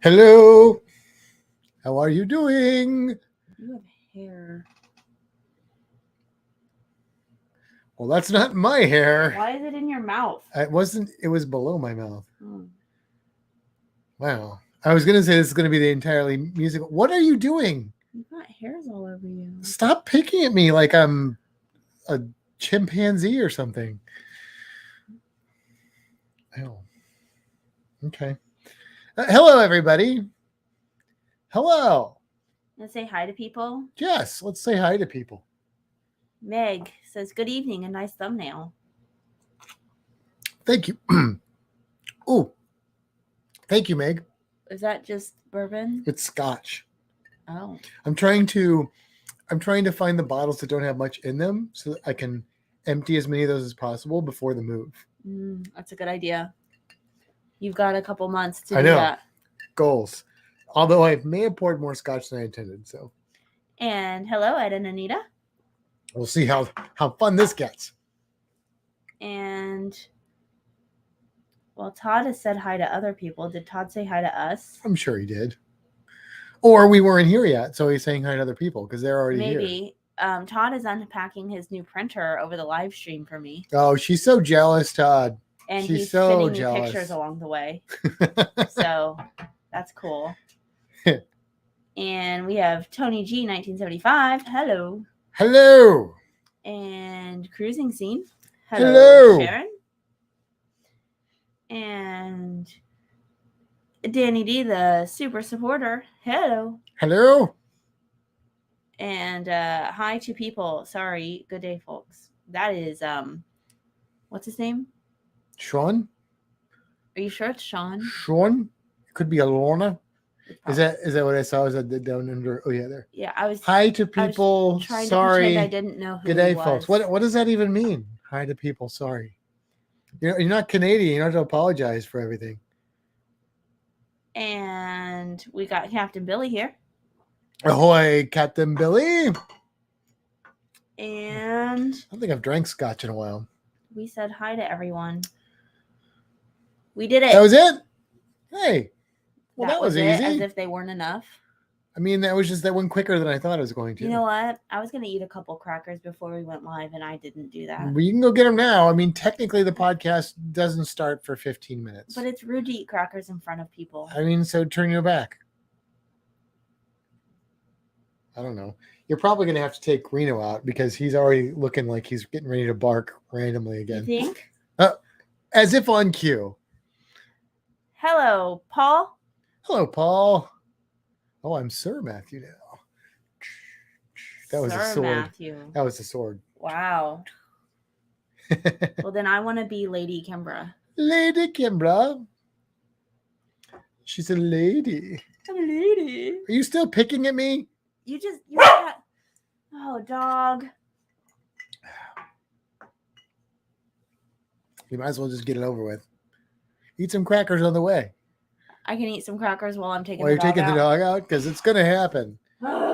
Hello. How are you doing? You have hair. Well, that's not my hair. Why is it in your mouth? It wasn't. It was below my mouth. Hmm. Wow. I was going to say this is going to be the entirely musical. What are you doing? You've got hairs all over you. Stop picking at me like I'm a chimpanzee or something. Oh. Okay. Hello, everybody. Hello. Let's say hi to people. Yes, let's say hi to people. Meg says, "Good evening, a nice thumbnail." Thank you. Oh, thank you, Meg. Is that just bourbon? It's scotch. Oh. I'm trying to find the bottles that don't have much in them so that I can empty as many of those as possible before the move. That's a good idea. You've got a couple months to I do know. that. Goals. Although I may have poured more scotch than I intended, so And hello, Ed and Anita. we'll see how fun this gets. And well, Todd has said hi to other people. Did Todd say hi to us? I'm sure he did. Or we weren't here yet, so he's saying hi to other people because they're already here. Maybe. Todd is unpacking his new printer over the live stream for me. Oh, she's so jealous, Todd. And She's he's so sending me jealous. pictures along the way. So that's cool. And we have Tony G 1975. Hello. Hello. And Cruising Scene. Hello. Sharon. And Danny D, the super supporter. Hello. Hello. And hi to people. Sorry. Good day, folks. That is what's his name? Sean. Are you sure it's Sean? Sean. Could be a Lorna. Is that what I saw? Is that down under? Oh yeah, there. Yeah, I was. Hi to people. Trying sorry. to pretend I didn't know who Good day, he was. folks. What does that even mean? Hi to people. Sorry. You're not Canadian. You don't have to apologize for everything. And we got Captain Billy here. Ahoy, Captain Billy. And I don't think I've drank scotch in a while. We said hi to everyone. We did it. That was it? Hey. Well, that was easy. As if they weren't enough. I mean, that went quicker than I thought it was going to. You know what? I was going to eat a couple crackers before we went live, and I didn't do that. Well, you can go get them now. I mean, technically, the podcast doesn't start for 15 minutes. But it's rude to eat crackers in front of people. I mean, so turn your back. I don't know. You're probably going to have to take Reno out because he's already looking like he's getting ready to bark randomly again. You think? As if on cue. Hello, Paul. Hello, Paul. Oh, I'm Sir Matthew now. That was a sword. Matthew. That was a sword. Wow. Well, then I want to be Lady Kimbra. Lady Kimbra. She's a lady. I'm a lady. Are you still picking at me? Oh, dog. You might as well just get it over with. Eat some crackers on the way. I can eat some crackers while I'm taking the dog out because it's going to happen.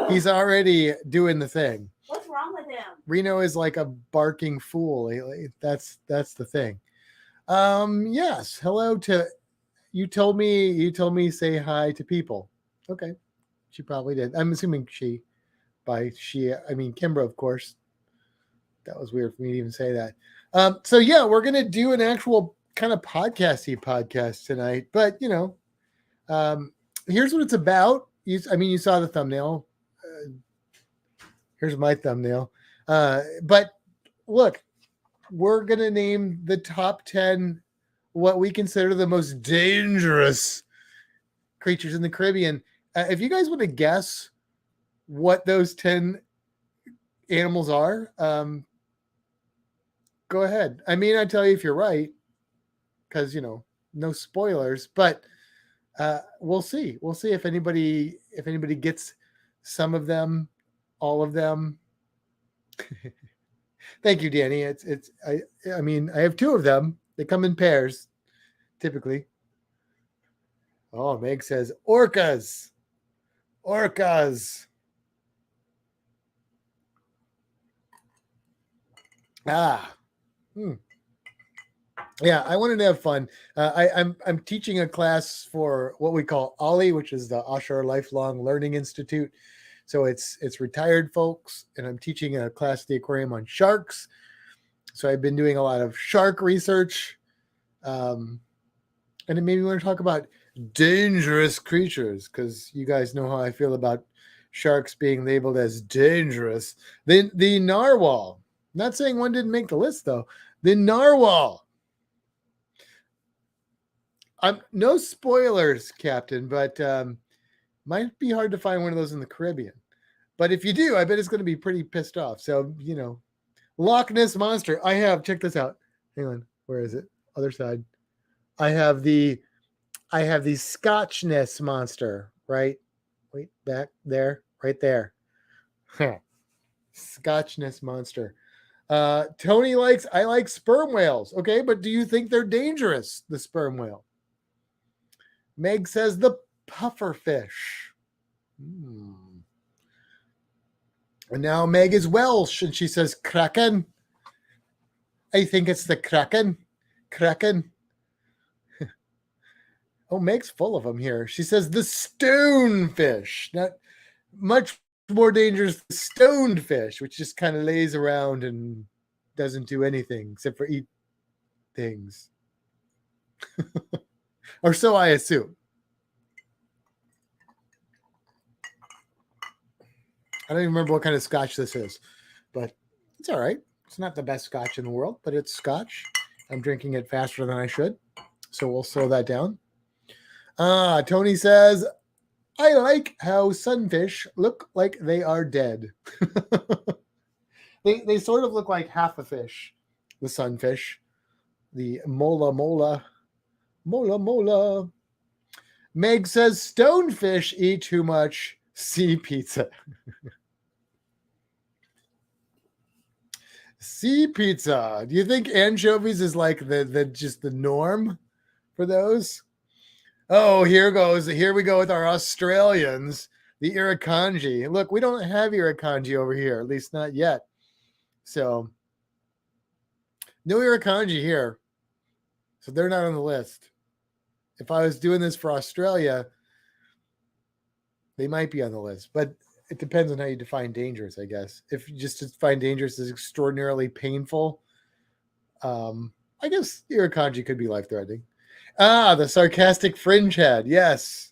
He's already doing the thing. What's wrong with him? Reno is like a barking fool lately. That's the thing. Yes. Hello to you. Told me say hi to people. Okay. She probably did. I'm assuming she. By she, I mean Kimbra, of course. That was weird for me to even say that. So yeah, we're gonna do an actual kind of podcast tonight. But here's what it's about. You saw the thumbnail. Here's my thumbnail. But look, we're gonna name the top 10 what we consider the most dangerous creatures in the Caribbean. If you guys want to guess what those 10 animals are, go ahead. I mean, I tell you if you're right, because no spoilers, but we'll see. We'll see if anybody gets some of them, all of them. Thank you, Danny. I mean, I have 2 of them. They come in pairs, typically. Oh, Meg says orcas. Orcas. Ah. Yeah, I wanted to have fun. I'm teaching a class for what we call OLLI, which is the Offshore Lifelong Learning Institute. So it's retired folks, and I'm teaching a class at the aquarium on sharks. So I've been doing a lot of shark research, um, and it made me want to talk about dangerous creatures because you guys know how I feel about sharks being labeled as dangerous. The narwhal. Not saying one didn't make the list though. The narwhal. No spoilers, Captain, but might be hard to find one of those in the Caribbean. But if you do, I bet it's going to be pretty pissed off. So Loch Ness monster. I have check this out. Hang on, where is it? Other side. I have the Scotch Ness monster. Right. Wait, back there, right there. Scotch Ness monster. Tony I like sperm whales. Okay, but do you think they're dangerous? The sperm whale. Meg says the pufferfish. And now Meg is Welsh, and she says kraken. I think it's the kraken. Kraken. Oh, Meg's full of them here. She says the stonefish. Not much more dangerous than stoned fish, which just kind of lays around and doesn't do anything except for eat things. Or so I assume. I don't even remember what kind of scotch this is, but it's all right. It's not the best scotch in the world, but it's scotch. I'm drinking it faster than I should, so we'll slow that down. Tony says, I like how sunfish look like they are dead. They sort of look like half a fish, the sunfish. The mola. Meg says, stonefish eat too much sea pizza. Sea pizza. Do you think anchovies is like the just the norm for those? Oh, here goes. Here we go with our Australians, the irukandji. Look, we don't have irukandji over here, at least not yet. So no irukandji here. So they're not on the list. If I was doing this for Australia, they might be on the list, but it depends on how you define dangerous, I guess. If you just define dangerous as extraordinarily painful, I guess irukandji could be life-threatening. The sarcastic fringe head. Yes.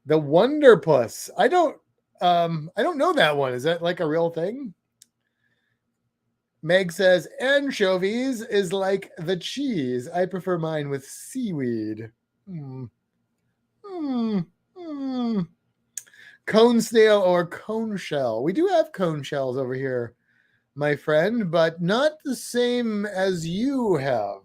The wonderpuss. I don't know that one. Is that like a real thing? Meg says anchovies is like the cheese. I prefer mine with seaweed. Cone snail or cone shell. We do have cone shells over here, my friend, but not the same as you have.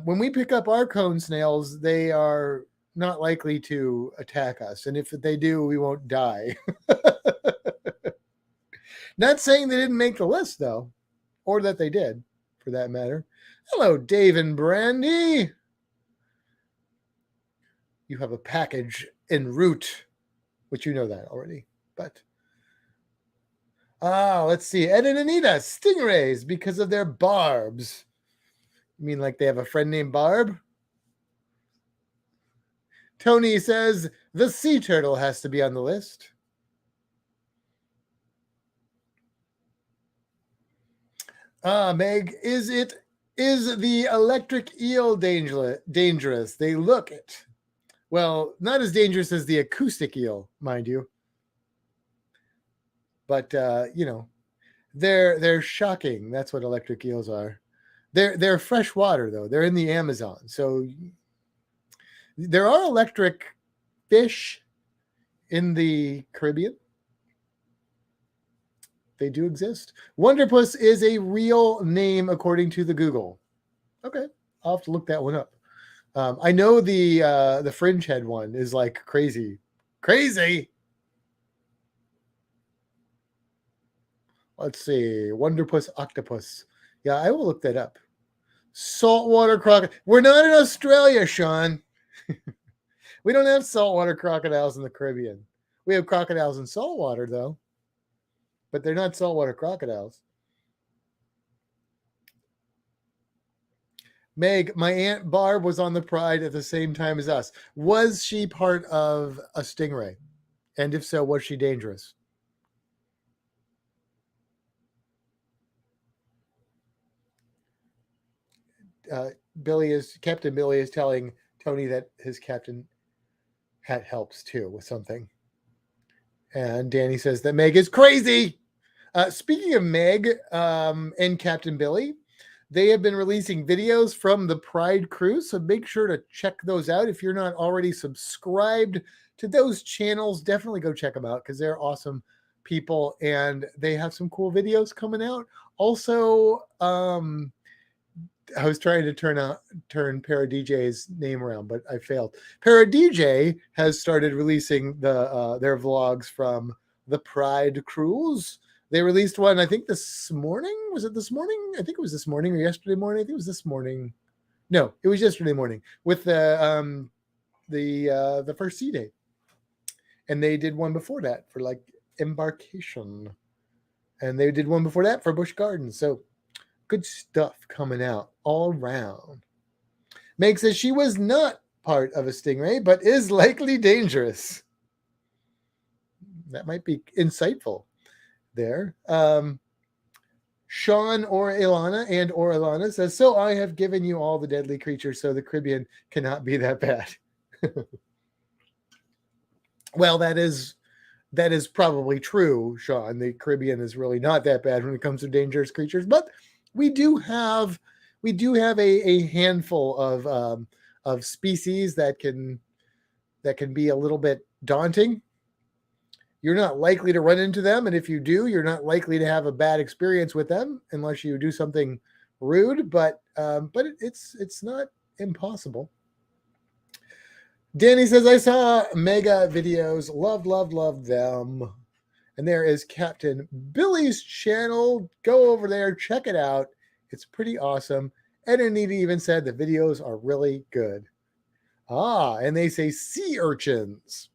When we pick up our cone snails, they are not likely to attack us. And if they do, we won't die. Not saying they didn't make the list, though, or that they did, for that matter. Hello, Dave and Brandy. You have a package en route, which you know that already. But let's see. Ed and Anita, stingrays because of their barbs. You mean like they have a friend named Barb? Tony says the sea turtle has to be on the list. Meg, is the electric eel dangerous? They look it. Well, not as dangerous as the acoustic eel, mind you. But they're shocking. That's what electric eels are. They're fresh water though. They're in the Amazon. So there are electric fish in the Caribbean. They do exist. Wonderpuss is a real name according to the Google. Okay, I'll have to look that one up. I know the fringe head one is like crazy. Let's see, Wonderpuss octopus. Yeah, I will look that up. Saltwater crocodile. We're not in Australia, Sean. We don't have saltwater crocodiles in the Caribbean. We have crocodiles in saltwater, though. But they're not saltwater crocodiles. Meg, my Aunt Barb was on the Pride at the same time as us. Was she part of a stingray? And if so, was she dangerous? Captain Billy is telling Tony that his captain hat helps too with something. And Danny says that Meg is crazy. Speaking of Meg and Captain Billy, they have been releasing videos from the Pride Cruise, so make sure to check those out. If you're not already subscribed to those channels, definitely go check them out because they're awesome people and they have some cool videos coming out. Also, I was trying to turn Para DJ's name around, but I failed. Para DJ has started releasing their vlogs from the Pride Cruise. They released one, I think this morning. Was it this morning? I think it was this morning or yesterday morning. I think it was this morning. No, it was yesterday morning with the first sea day, and they did one before that for like embarkation, and they did one before that for Busch Gardens. So good stuff coming out all around. Meg says she was not part of a stingray, but is likely dangerous. That might be insightful there. Sean or Ilana says, so I have given you all the deadly creatures, so the Caribbean cannot be that bad. Well, that is probably true, Sean. The Caribbean is really not that bad when it comes to dangerous creatures, but we do have a handful of species that can be a little bit daunting. You're not likely to run into them, and if you do, you're not likely to have a bad experience with them unless you do something rude. But it's not impossible. Danny says, I saw mega videos, loved them. And there is Captain Billy's channel. Go over there, check it out. It's pretty awesome. Ed and Anita even said the videos are really good. And they say sea urchins.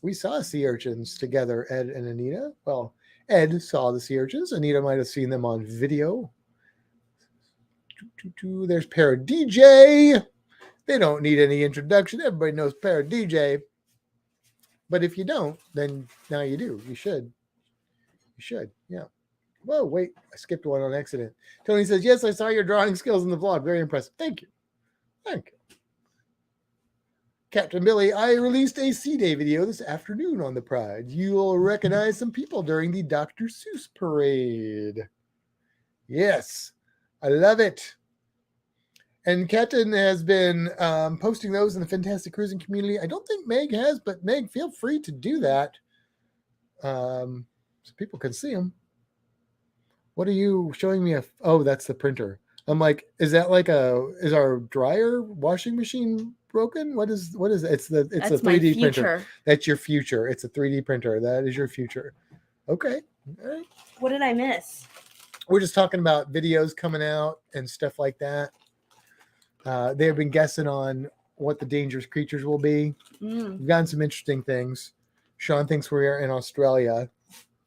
We saw sea urchins together, Ed and Anita. Well, Ed saw the sea urchins. Anita might have seen them on video. There's Para DJ. They don't need any introduction. Everybody knows Para DJ. But if you don't, then now you do. You should. Yeah. Whoa, wait. I skipped one on accident. Tony says, yes, I saw your drawing skills in the vlog. Very impressive. Thank you. Captain Billy, I released a C-Day video this afternoon on the Pride. You'll recognize some people during the Dr. Seuss parade. Yes, I love it. And Captain has been posting those in the Fintastic Cruising community. I don't think Meg has, but Meg, feel free to do that so people can see them. What are you showing me? Oh, that's the printer. I'm like, is our dryer washing machine broken? What is it? It's a 3D printer. That's your future. It's a 3D printer. That is your future. Okay. All right. What did I miss? We're just talking about videos coming out and stuff like that. They have been guessing on what the dangerous creatures will be. We've gotten some interesting things. Sean thinks we're in Australia,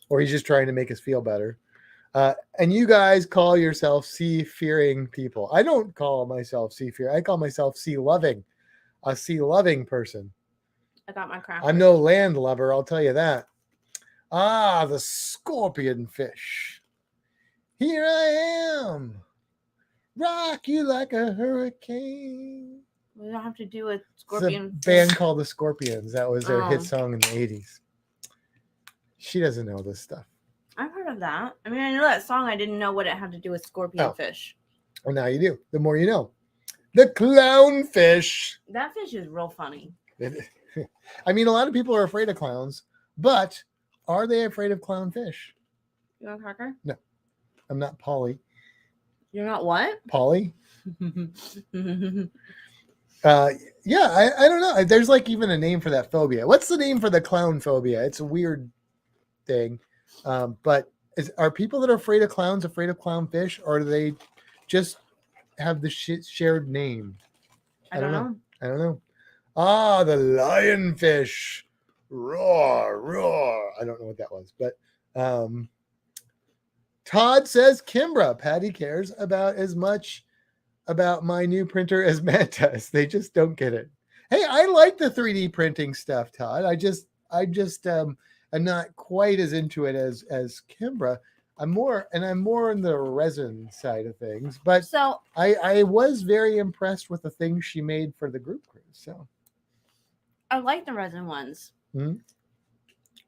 or he's just trying to make us feel better. And you guys call yourself sea-fearing people. I don't call myself sea-fearing. I call myself sea-loving. A sea-loving person. I got my crackers. I'm no land lover, I'll tell you that. The scorpion fish. Here I am. Rock you like a hurricane. We don't have to do a scorpion. It's a band called the Scorpions. That was their hit song in the 80s. She doesn't know this stuff. I've heard of that. I mean, I know that song. I didn't know what it had to do with scorpion fish. Well, now you do. The more you know. The clownfish. That fish is real funny. I mean, a lot of people are afraid of clowns, but are they afraid of clownfish? You want a cracker? No. I'm not Polly. You're not what? Polly? Yeah, I don't know. There's like even a name for that phobia. What's the name for the clown phobia? It's a weird thing. But are people that are afraid of clowns afraid of clownfish, or do they just have the shared name? I don't know. I don't know. The lionfish. Roar, roar. I don't know what that was, but Todd says Kimbra. Patty cares about as much about my new printer as Matt does. They just don't get it. Hey, I like the 3D printing stuff, Todd. I'm not quite as into it as Kimbra. I'm more in the resin side of things, but So I was very impressed with the things she made for the group cruise. So I like the resin ones. Mhm.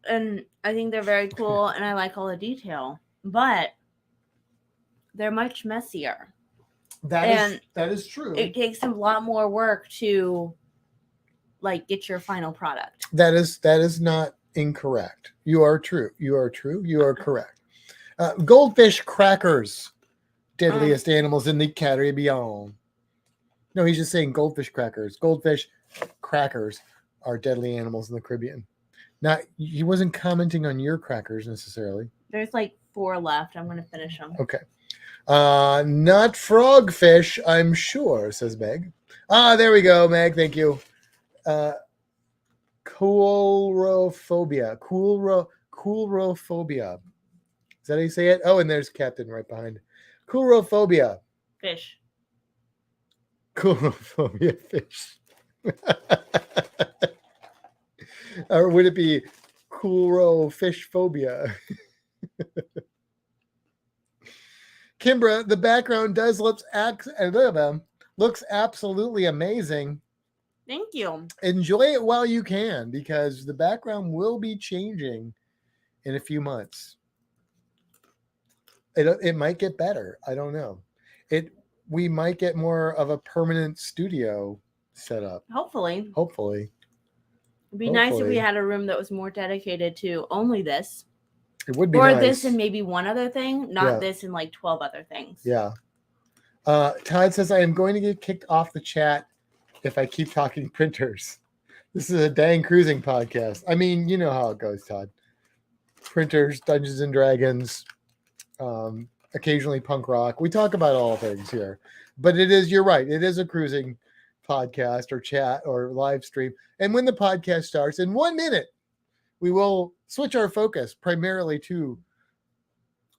And I think they're very cool and I like all the detail. But they're much messier. that is true. It takes a lot more work to like get your final product. That is not incorrect. You are true. You are true. You are correct. Goldfish crackers, deadliest animals in the Caribbean. No, he's just saying goldfish crackers. Goldfish crackers are deadly animals in the Caribbean. Not he wasn't commenting on your crackers necessarily. There's like 4 left. I'm gonna finish them. Okay. Not frogfish, I'm sure, says Meg. There we go, Meg. Thank you. Coulrophobia. Coulrophobia. Is that how you say it? Oh, and there's Captain right behind. Coulrophobia. Fish. Coulrophobia fish. Or would it be coulrofish phobia? Kimbra, the background does looks absolutely amazing. Thank you. Enjoy it while you can, because the background will be changing in a few months. It might get better. I don't know. We might get more of a permanent studio set up. Hopefully. It'd be nice if we had a room that was more dedicated to only this. It would be or nice. This and maybe one other thing, not this and like 12 other things. Yeah. Todd says, I am going to get kicked off the chat if I keep talking printers. This is a dang cruising podcast. I mean, you know how it goes, Todd. Printers, Dungeons and Dragons, occasionally punk rock. We talk about all things here. But you're right, it is a cruising podcast or chat or live stream. And when the podcast starts, in 1 minute, we will switch our focus primarily to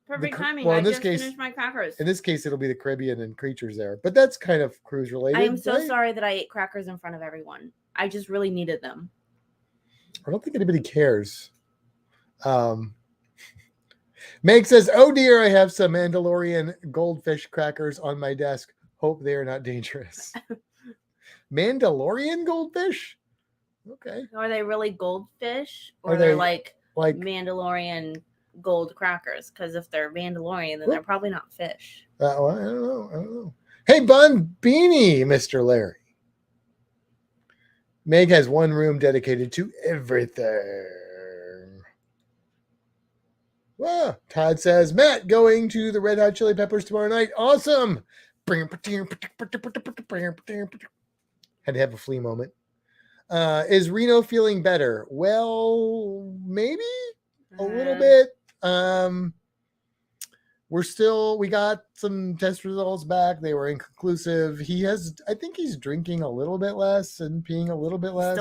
perfect timing. Well, I just finished my crackers. In this case, it'll be the Caribbean and creatures there, but that's kind of cruise related. I am so sorry that I ate crackers in front of everyone. I just really needed them. I don't think anybody cares. Meg says, oh dear, I have some Mandalorian goldfish crackers on my desk. Hope they are not dangerous. Mandalorian goldfish? Okay. Are they really goldfish? Or are they like Mandalorian gold crackers? Because if they're Mandalorian, then they're probably not fish. Well, I don't know. Hey, Bun Beanie, Mr. Larry. Meg has one room dedicated to everything. Well, Todd says, Matt, going to the Red Hot Chili Peppers tomorrow night. Awesome. Had to have a flea moment. Is Reno feeling better? Well, maybe a little bit. We got some test results back. They were inconclusive. I think he's drinking a little bit less and peeing a little bit less.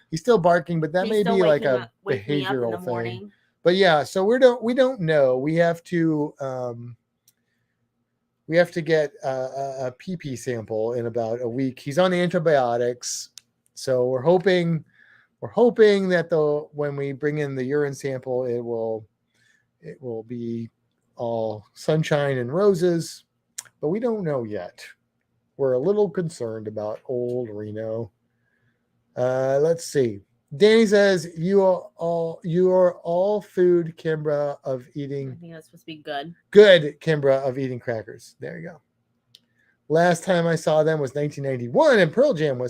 He's still barking, but that may be like a behavioral thing. But yeah, so we don't know. We have to get a pee sample in about a week. He's on antibiotics. So we're hoping that when we bring in the urine sample, it will be all sunshine and roses, but we don't know yet. We're a little concerned about old Reno. Let's see. Danny says you are all food, Kimbra, of eating. I think that's supposed to be good. Good, Kimbra, of eating crackers. There you go. Last time I saw them was 1991, and Pearl Jam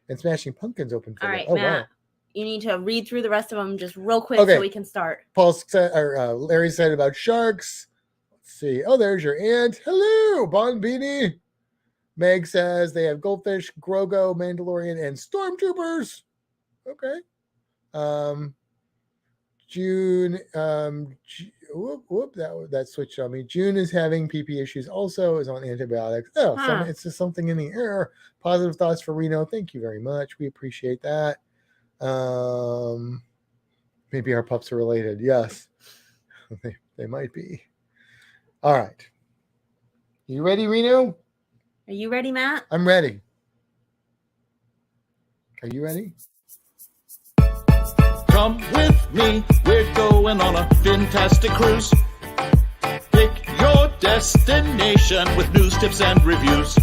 and Smashing Pumpkins opened for all them. Right, Matt, wow. You need to read through the rest of them just real quick so we can start. Larry said about sharks. Let's see. Oh, there's your aunt. Hello, Bon Beanie. Meg says they have goldfish, Grogo, Mandalorian, and stormtroopers. Okay. June. That switched on me. June is having PP issues. Also, is on antibiotics. It's just something in the air. Positive thoughts for Reno. Thank you very much. We appreciate that. Maybe our pups are related. Yes, they might be. All right. You ready, Reno? Are you ready, Matt? I'm ready. Are you ready? Come with me, we're going on a Fintastic cruise. Pick your destination with news, tips, and reviews.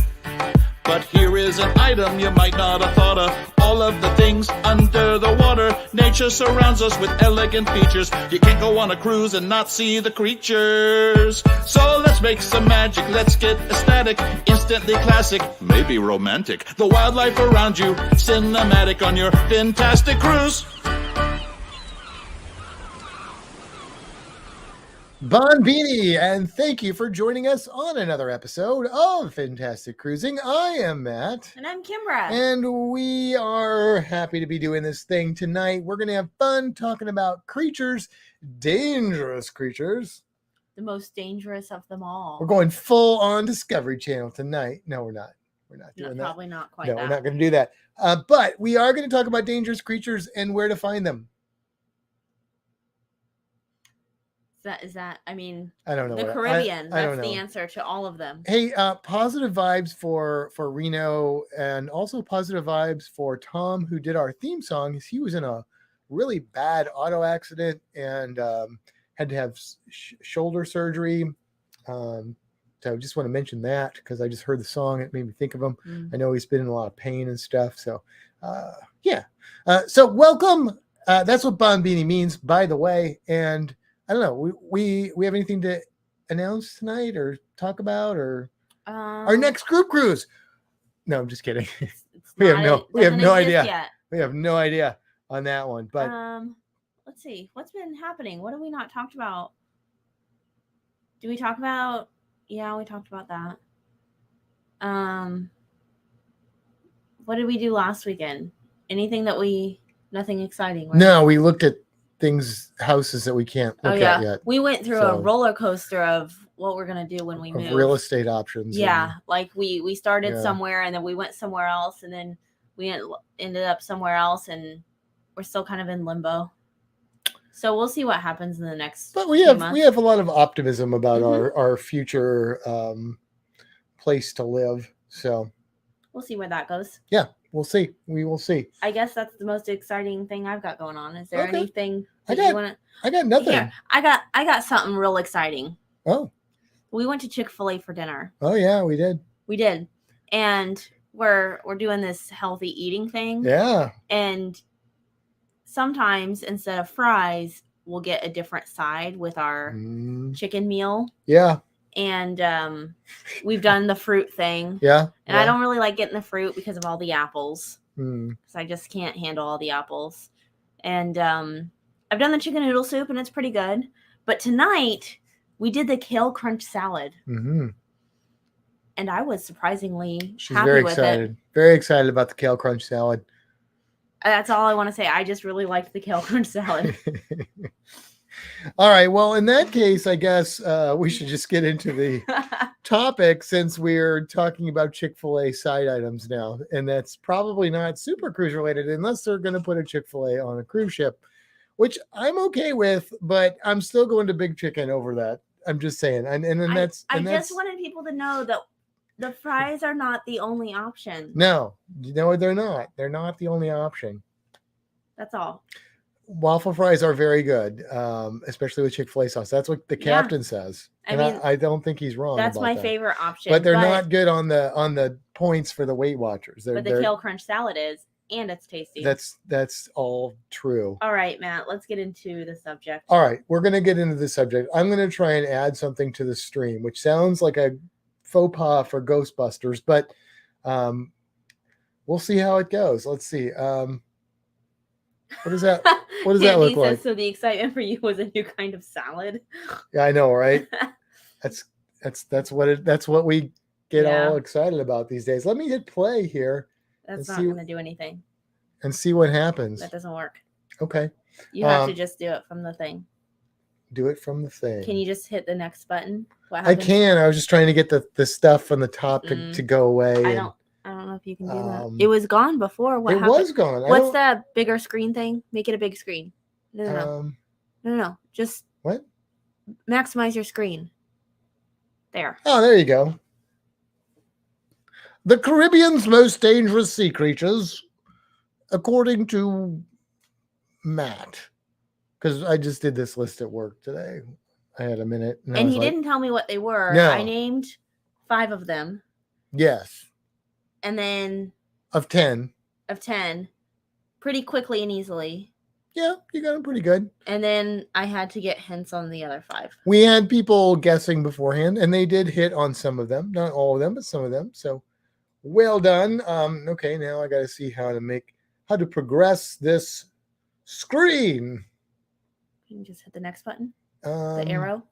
But here is an item you might not have thought of. All of the things under the water. Nature surrounds us with elegant features. You can't go on a cruise and not see the creatures. So let's make some magic, let's get ecstatic. Instantly classic, maybe romantic. The wildlife around you, cinematic on your Fintastic cruise. Bon Beanie, and thank you for joining us on another episode of Fintastic Cruising. I am Matt. And I'm Kimbra. And we are happy to be doing this thing tonight. We're going to have fun talking about creatures, dangerous creatures. The most dangerous of them all. We're going full on Discovery Channel tonight. No, we're not. We're not doing that. Probably not quite No, that. we're not going to do that. But we are going to talk about dangerous creatures and where to find them. Is that, I mean, I don't know. the Caribbean. I That's don't the know. answer to all of them. Hey, positive vibes for Reno, and also positive vibes for Tom, who did our theme song. He was in a really bad auto accident and had to have shoulder surgery. So I just want to mention that because I just heard the song. It made me think of him. I know he's been in a lot of pain and stuff. So yeah. So welcome. That's what Bon Beanie means, by the way. And I don't know. We have anything to announce tonight or talk about or our next group cruise? No, I'm just kidding. We have no idea. Yet. We have no idea on that one. But let's see. What's been happening? What have we not talked about? Do we talk about? Yeah, we talked about that. What did we do last weekend? Anything nothing exciting? Right? No, we looked at houses that we can't look at yet. We went through a roller coaster of what we're gonna do when we move. Real estate options. Yeah, like we started somewhere and then we went somewhere else and then we ended up somewhere else and we're still kind of in limbo. So we'll see what happens in the next. But we have a lot of optimism about our future place to live. So we'll see where that goes. Yeah. We'll see. We will see. I guess that's the most exciting thing I've got going on. Is there anything I got nothing. Here, I got something real exciting. Oh. We went to Chick-fil-A for dinner. Oh yeah, we did. We did. And we're doing this healthy eating thing. Yeah. And sometimes instead of fries, we'll get a different side with our chicken meal. Yeah. And we've done the fruit thing. Yeah. And I don't really like getting the fruit because of all the apples. Because I just can't handle all the apples. And I've done the chicken noodle soup and it's pretty good. But tonight we did the kale crunch salad. And I was surprisingly happy with it. Very excited about the kale crunch salad. That's all I want to say. I just really liked the kale crunch salad. All right. Well, in that case, I guess we should just get into the topic since we're talking about Chick-fil-A side items now. And that's probably not Super Cruise related unless they're going to put a Chick-fil-A on a cruise ship, which I'm okay with, but I'm still going to Big Chicken over that. I'm just saying. And just wanted people to know that the fries are not the only option. No, they're not. They're not the only option. That's all. Waffle fries are very good, especially with Chick-fil-A sauce. That's what the captain says. And I don't think he's wrong. That's my favorite option. But they're not good on the points for the Weight Watchers. But the kale crunch salad is, and it's tasty. That's all true. All right, Matt, let's get into the subject. All right, we're going to get into the subject. I'm going to try and add something to the stream, which sounds like a faux pas for Ghostbusters, but we'll see how it goes. Let's see. What does that look like? So the excitement for you was a new kind of salad. Yeah, I know, right? That's what we get all excited about these days. Let me hit play here. That's not going to do anything. And see what happens. That doesn't work. Okay. You have to just do it from the thing. Do it from the thing. Can you just hit the next button? What happens? I can. I was just trying to get the stuff from the top to go away. I don't know if you can do that. It was gone before. What happened? It was gone. What's the bigger screen thing? Make it a big screen. No. Just what? Maximize your screen. There. Oh, there you go. The Caribbean's most dangerous sea creatures, according to Matt. Because I just did this list at work today. I had a minute. I And was he like, didn't tell me what they were. No. I named 5 of them. Yes. And then Of 10. of 10 pretty quickly and easily. Yeah, you got them pretty good. And then I had to get hints on the other 5. We had people guessing beforehand, and they did hit on some of them. Not all of them, but some of them. So well done. Okay, now I got to see how to progress this screen. You can just hit the next button. The The arrow.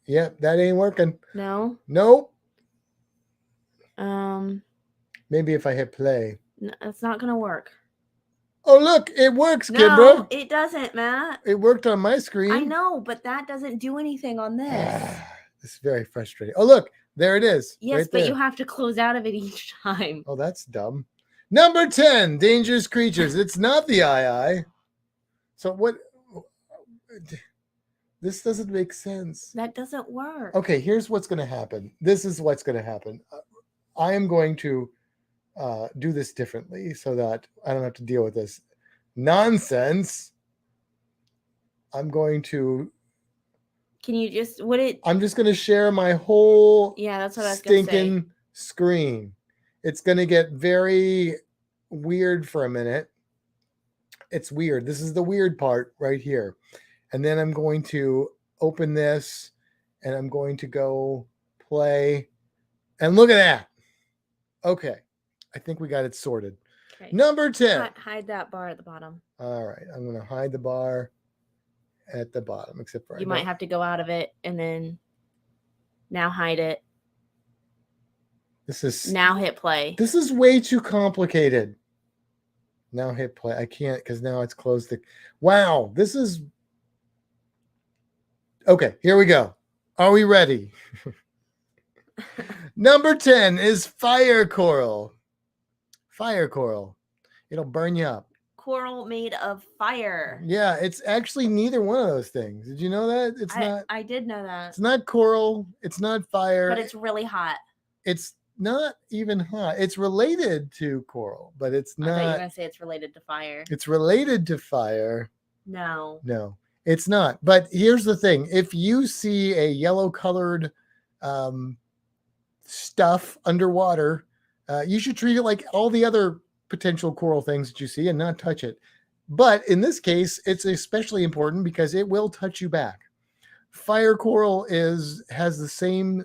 Yep, that ain't working. No. Nope. Um. Maybe if I hit play. No, it's not gonna work. Oh, look, it works, No, Kimbra. it doesn't, Matt. It worked on my screen. I know, but that doesn't do anything on this. This is very frustrating. Oh, look, there it is. Yes, right but there. you have to close out of it each time. Oh, that's dumb. Number 10, dangerous creatures. It's not the ii. So what? This doesn't make sense. That doesn't work. Okay, here's what's going to happen. This is what's going to happen. I am going to do this differently so that I don't have to deal with this nonsense. I'm going to. Can you just I'm just going to share my whole Yeah, that's what I was gonna say. stinking screen. It's going to get very weird for a minute. It's weird. This is the weird part right here. And then I'm going to open this and I'm going to go play. And look at that. Okay. I think we got it sorted. Okay. Number 10. Hide that bar at the bottom. All right. I'm going to hide the bar at the bottom, except for You might have to go out of it and then now hide it. This is Now hit play. This is way too complicated. Now hit play. I can't because now it's closed. Wow. This is. Okay. Here we go. Are we ready? Number 10 is fire coral. Fire coral. It'll burn you up. Coral made of fire. Yeah, it's actually neither one of those things. Did you know that? It's not. I did know that. It's not coral. It's not fire. But it's really hot. It's not even hot. It's related to coral, but it's not. I thought you were going to say it's related to fire. It's related to fire. No. No, it's not. But here's the thing. If you see a yellow colored stuff underwater, you should treat it like all the other potential coral things that you see and not touch it. But in this case, it's especially important because it will touch you back. Fire coral has the same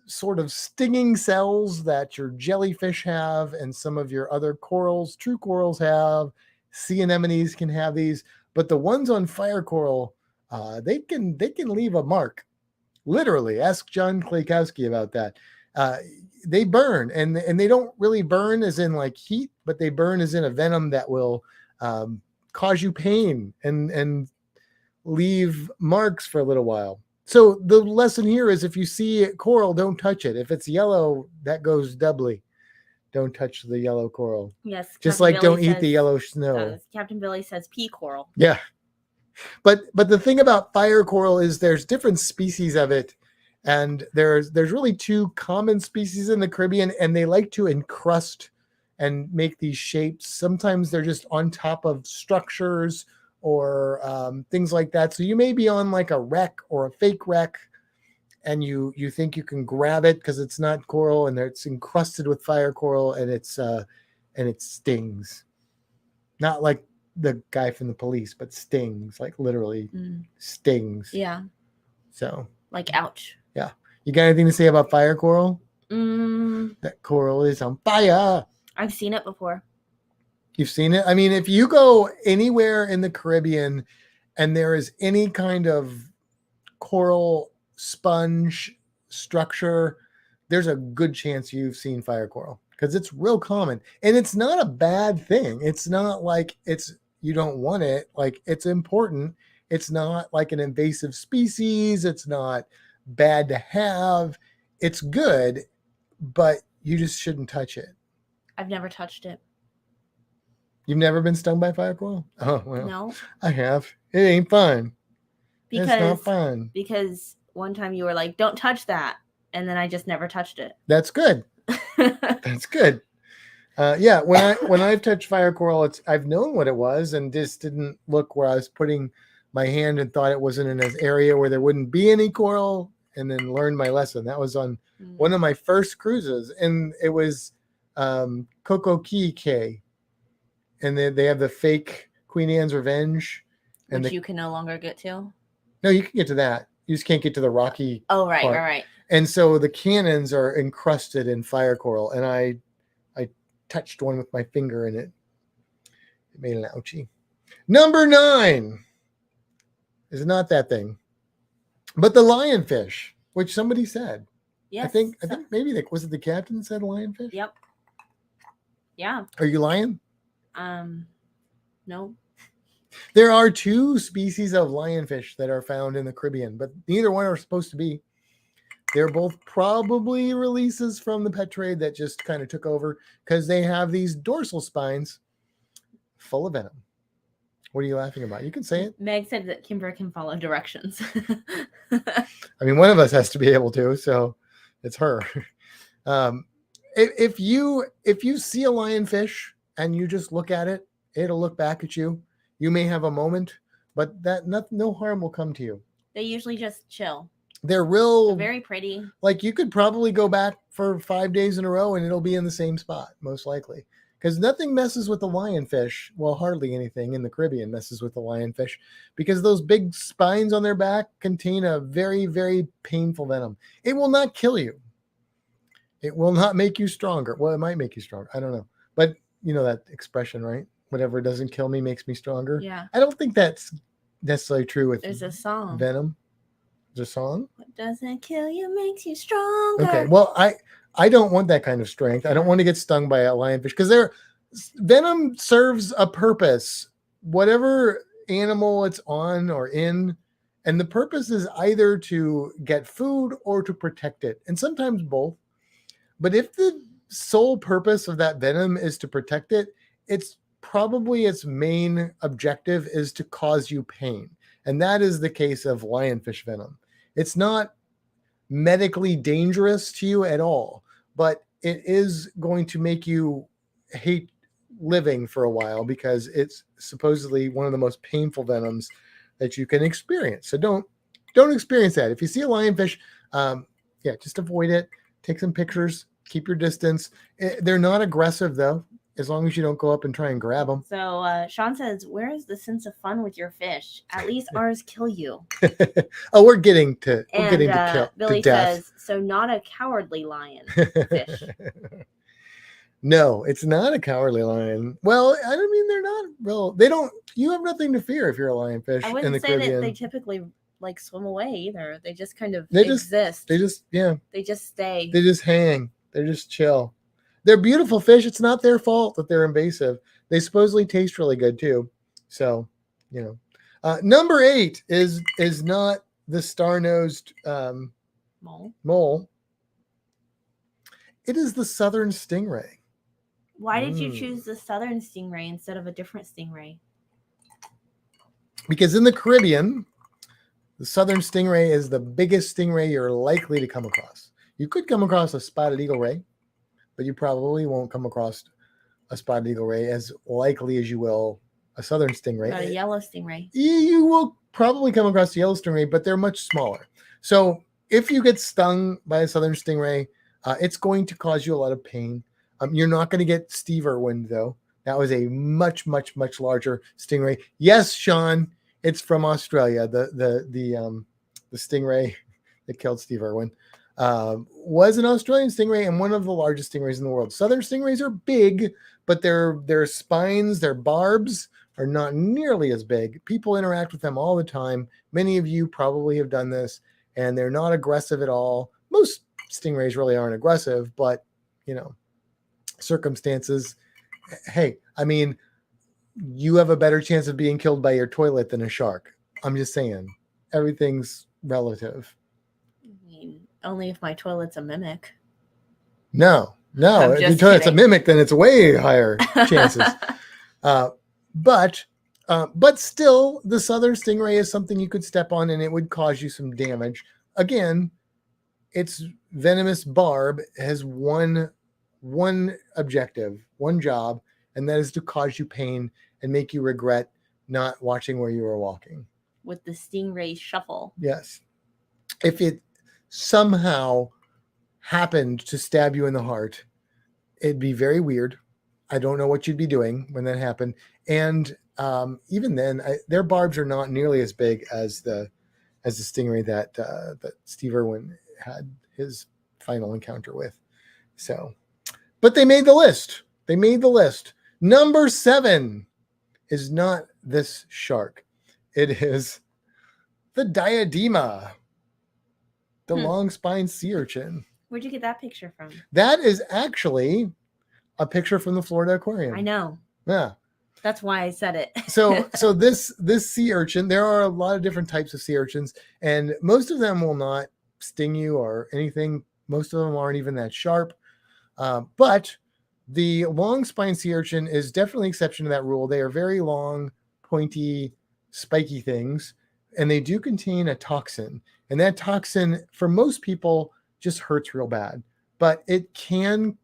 sort of stinging cells that your jellyfish have and some of your other corals, true corals have. Sea anemones can have these, but the ones on fire coral, they can leave a mark. Literally, ask John Klakowski about that. They burn, and they don't really burn as in like heat, but they burn as in a venom that will cause you pain and leave marks for a little while. So the lesson here is if you see coral, don't touch it. If it's yellow, that goes doubly. Don't touch the yellow coral. Yes. Just Captain like Billy don't eat the yellow snow. Captain Billy says pea coral. Yeah. But the thing about fire coral is there's different species of it. And there's really 2 common species in the Caribbean, and they like to encrust and make these shapes. Sometimes they're just on top of structures or things like that. So you may be on like a wreck or a fake wreck, and you think you can grab it because it's not coral and it's encrusted with fire coral, and it stings. Not like the guy from the police, but stings, like literally stings. Yeah. So like ouch. Yeah. You got anything to say about fire coral? That coral is on fire. I've seen it before. You've seen it? I mean, if you go anywhere in the Caribbean and there is any kind of coral sponge structure, there's a good chance you've seen fire coral because it's real common. And it's not a bad thing. It's not like you don't want it. Like, it's important. It's not like an invasive species. It's not bad to have. It's good, but you just shouldn't touch it. I've never touched it. You've never been stung by fire coral? Oh, well. No. I have. It ain't fun. Because, it's not fun. Because one time you were like, don't touch that. and then I just never touched it. That's good. That's good. Yeah, when I've touched fire coral, I've known what it was and just didn't look where I was putting my hand and thought it wasn't in an area where there wouldn't be any coral, and then learned my lesson. That was on one of my first cruises, and it was Kokokike, and they have the fake Queen Anne's Revenge, and which you can no longer get to. No, you can get to that. You just can't get to the rocky. Oh, right, part. right. And so the cannons are encrusted in fire coral, and I touched one with my finger, and it made an ouchie. Number 9 is not that thing, but the lionfish, which somebody said. Yes. I think maybe was it the captain that said lionfish? Yep. Yeah. Are you lying? No. There are 2 species of lionfish that are found in the Caribbean, but neither one are supposed to be. They're both probably releases from the pet trade that just kind of took over because they have these dorsal spines full of venom. What are you laughing about? You can say it. Meg said that Kimber can follow directions. I mean, one of us has to be able to, so it's her. If you see a lionfish and you just look at it, it'll look back at you. You may have a moment, but no harm will come to you. They usually just chill. They're very pretty. Like you could probably go back for 5 days in a row and it'll be in the same spot, most likely. Because nothing messes with the lionfish. Well, hardly anything in the Caribbean messes with the lionfish because those big spines on their back contain a very, very painful venom. It will not kill you. It will not make you stronger. Well, it might make you stronger. I don't know. But you know that expression, right? Whatever doesn't kill me makes me stronger. Yeah. I don't think that's necessarily true with There's a song. Venom. There's a song? What doesn't kill you makes you stronger. Okay. Well, I don't want that kind of strength. I don't want to get stung by a lionfish because venom serves a purpose, whatever animal it's on or in. And the purpose is either to get food or to protect it. And sometimes both. But if the sole purpose of that venom is to protect it, it's probably its main objective is to cause you pain. And that is the case of lionfish venom. It's not medically dangerous to you at all, but it is going to make you hate living for a while because it's supposedly one of the most painful venoms that you can experience. So don't experience that. If you see a lionfish, just avoid it. Take some pictures. Keep your distance. They're not aggressive though, as long as you don't go up and try and grab them. So Sean says, where is the sense of fun with your fish? At least ours kill you. Oh, we're getting to kill. Billy to death. says, so not a cowardly lion fish. No, it's not a cowardly lion. Well, I mean, they're not real. You have nothing to fear if you're a lionfish. I wouldn't say that they typically like swim away either. They just kind of exist. They just stay. They just hang. They're just chill. They're beautiful fish. It's not their fault that they're invasive. They supposedly taste really good too. So, number 8 is not the star-nosed mole. It is the southern stingray. Why did you choose the southern stingray instead of a different stingray? Because in the Caribbean, the southern stingray is the biggest stingray you're likely to come across. You could come across a spotted eagle ray, but you probably won't come across a spotted eagle ray as likely as you will a southern stingray. Not a yellow stingray. You will probably come across a yellow stingray, but they're much smaller. So if you get stung by a southern stingray, it's going to cause you a lot of pain. You're not going to get Steve Irwin, though. That was a much, much, much larger stingray. Yes, Sean, it's from Australia. The stingray that killed Steve Irwin was an Australian stingray and one of the largest stingrays in the world. Southern stingrays are big, but their spines, their barbs are not nearly as big. People interact with them all the time. Many of you probably have done this, and they're not aggressive at all. Most stingrays really aren't aggressive, but circumstances. Hey, I mean, you have a better chance of being killed by your toilet than a shark. I'm just saying, everything's relative. Only if my toilet's a mimic. No. If your toilet's a mimic, then it's way higher chances. But still, the southern stingray is something you could step on and it would cause you some damage. Again, it's venomous barb has one objective, one job, and that is to cause you pain and make you regret not watching where you were walking. With the stingray shuffle. Yes. If it somehow happened to stab you in the heart, it'd be very weird. I don't know what you'd be doing when that happened. And even then, their barbs are not nearly as big as the stingray that Steve Irwin had his final encounter with. So, but they made the list. They made the list. Number 7 is not this shark. It is the diadema, the long spine sea urchin. Where'd you get that picture from? That is actually a picture from the Florida Aquarium. I know. Yeah. That's why I said it. So this sea urchin, there are a lot of different types of sea urchins, and most of them will not sting you or anything. Most of them aren't even that sharp. But the long spine sea urchin is definitely an exception to that rule. They are very long, pointy, spiky things, and they do contain a toxin. And that toxin, for most people, just hurts real bad. But it can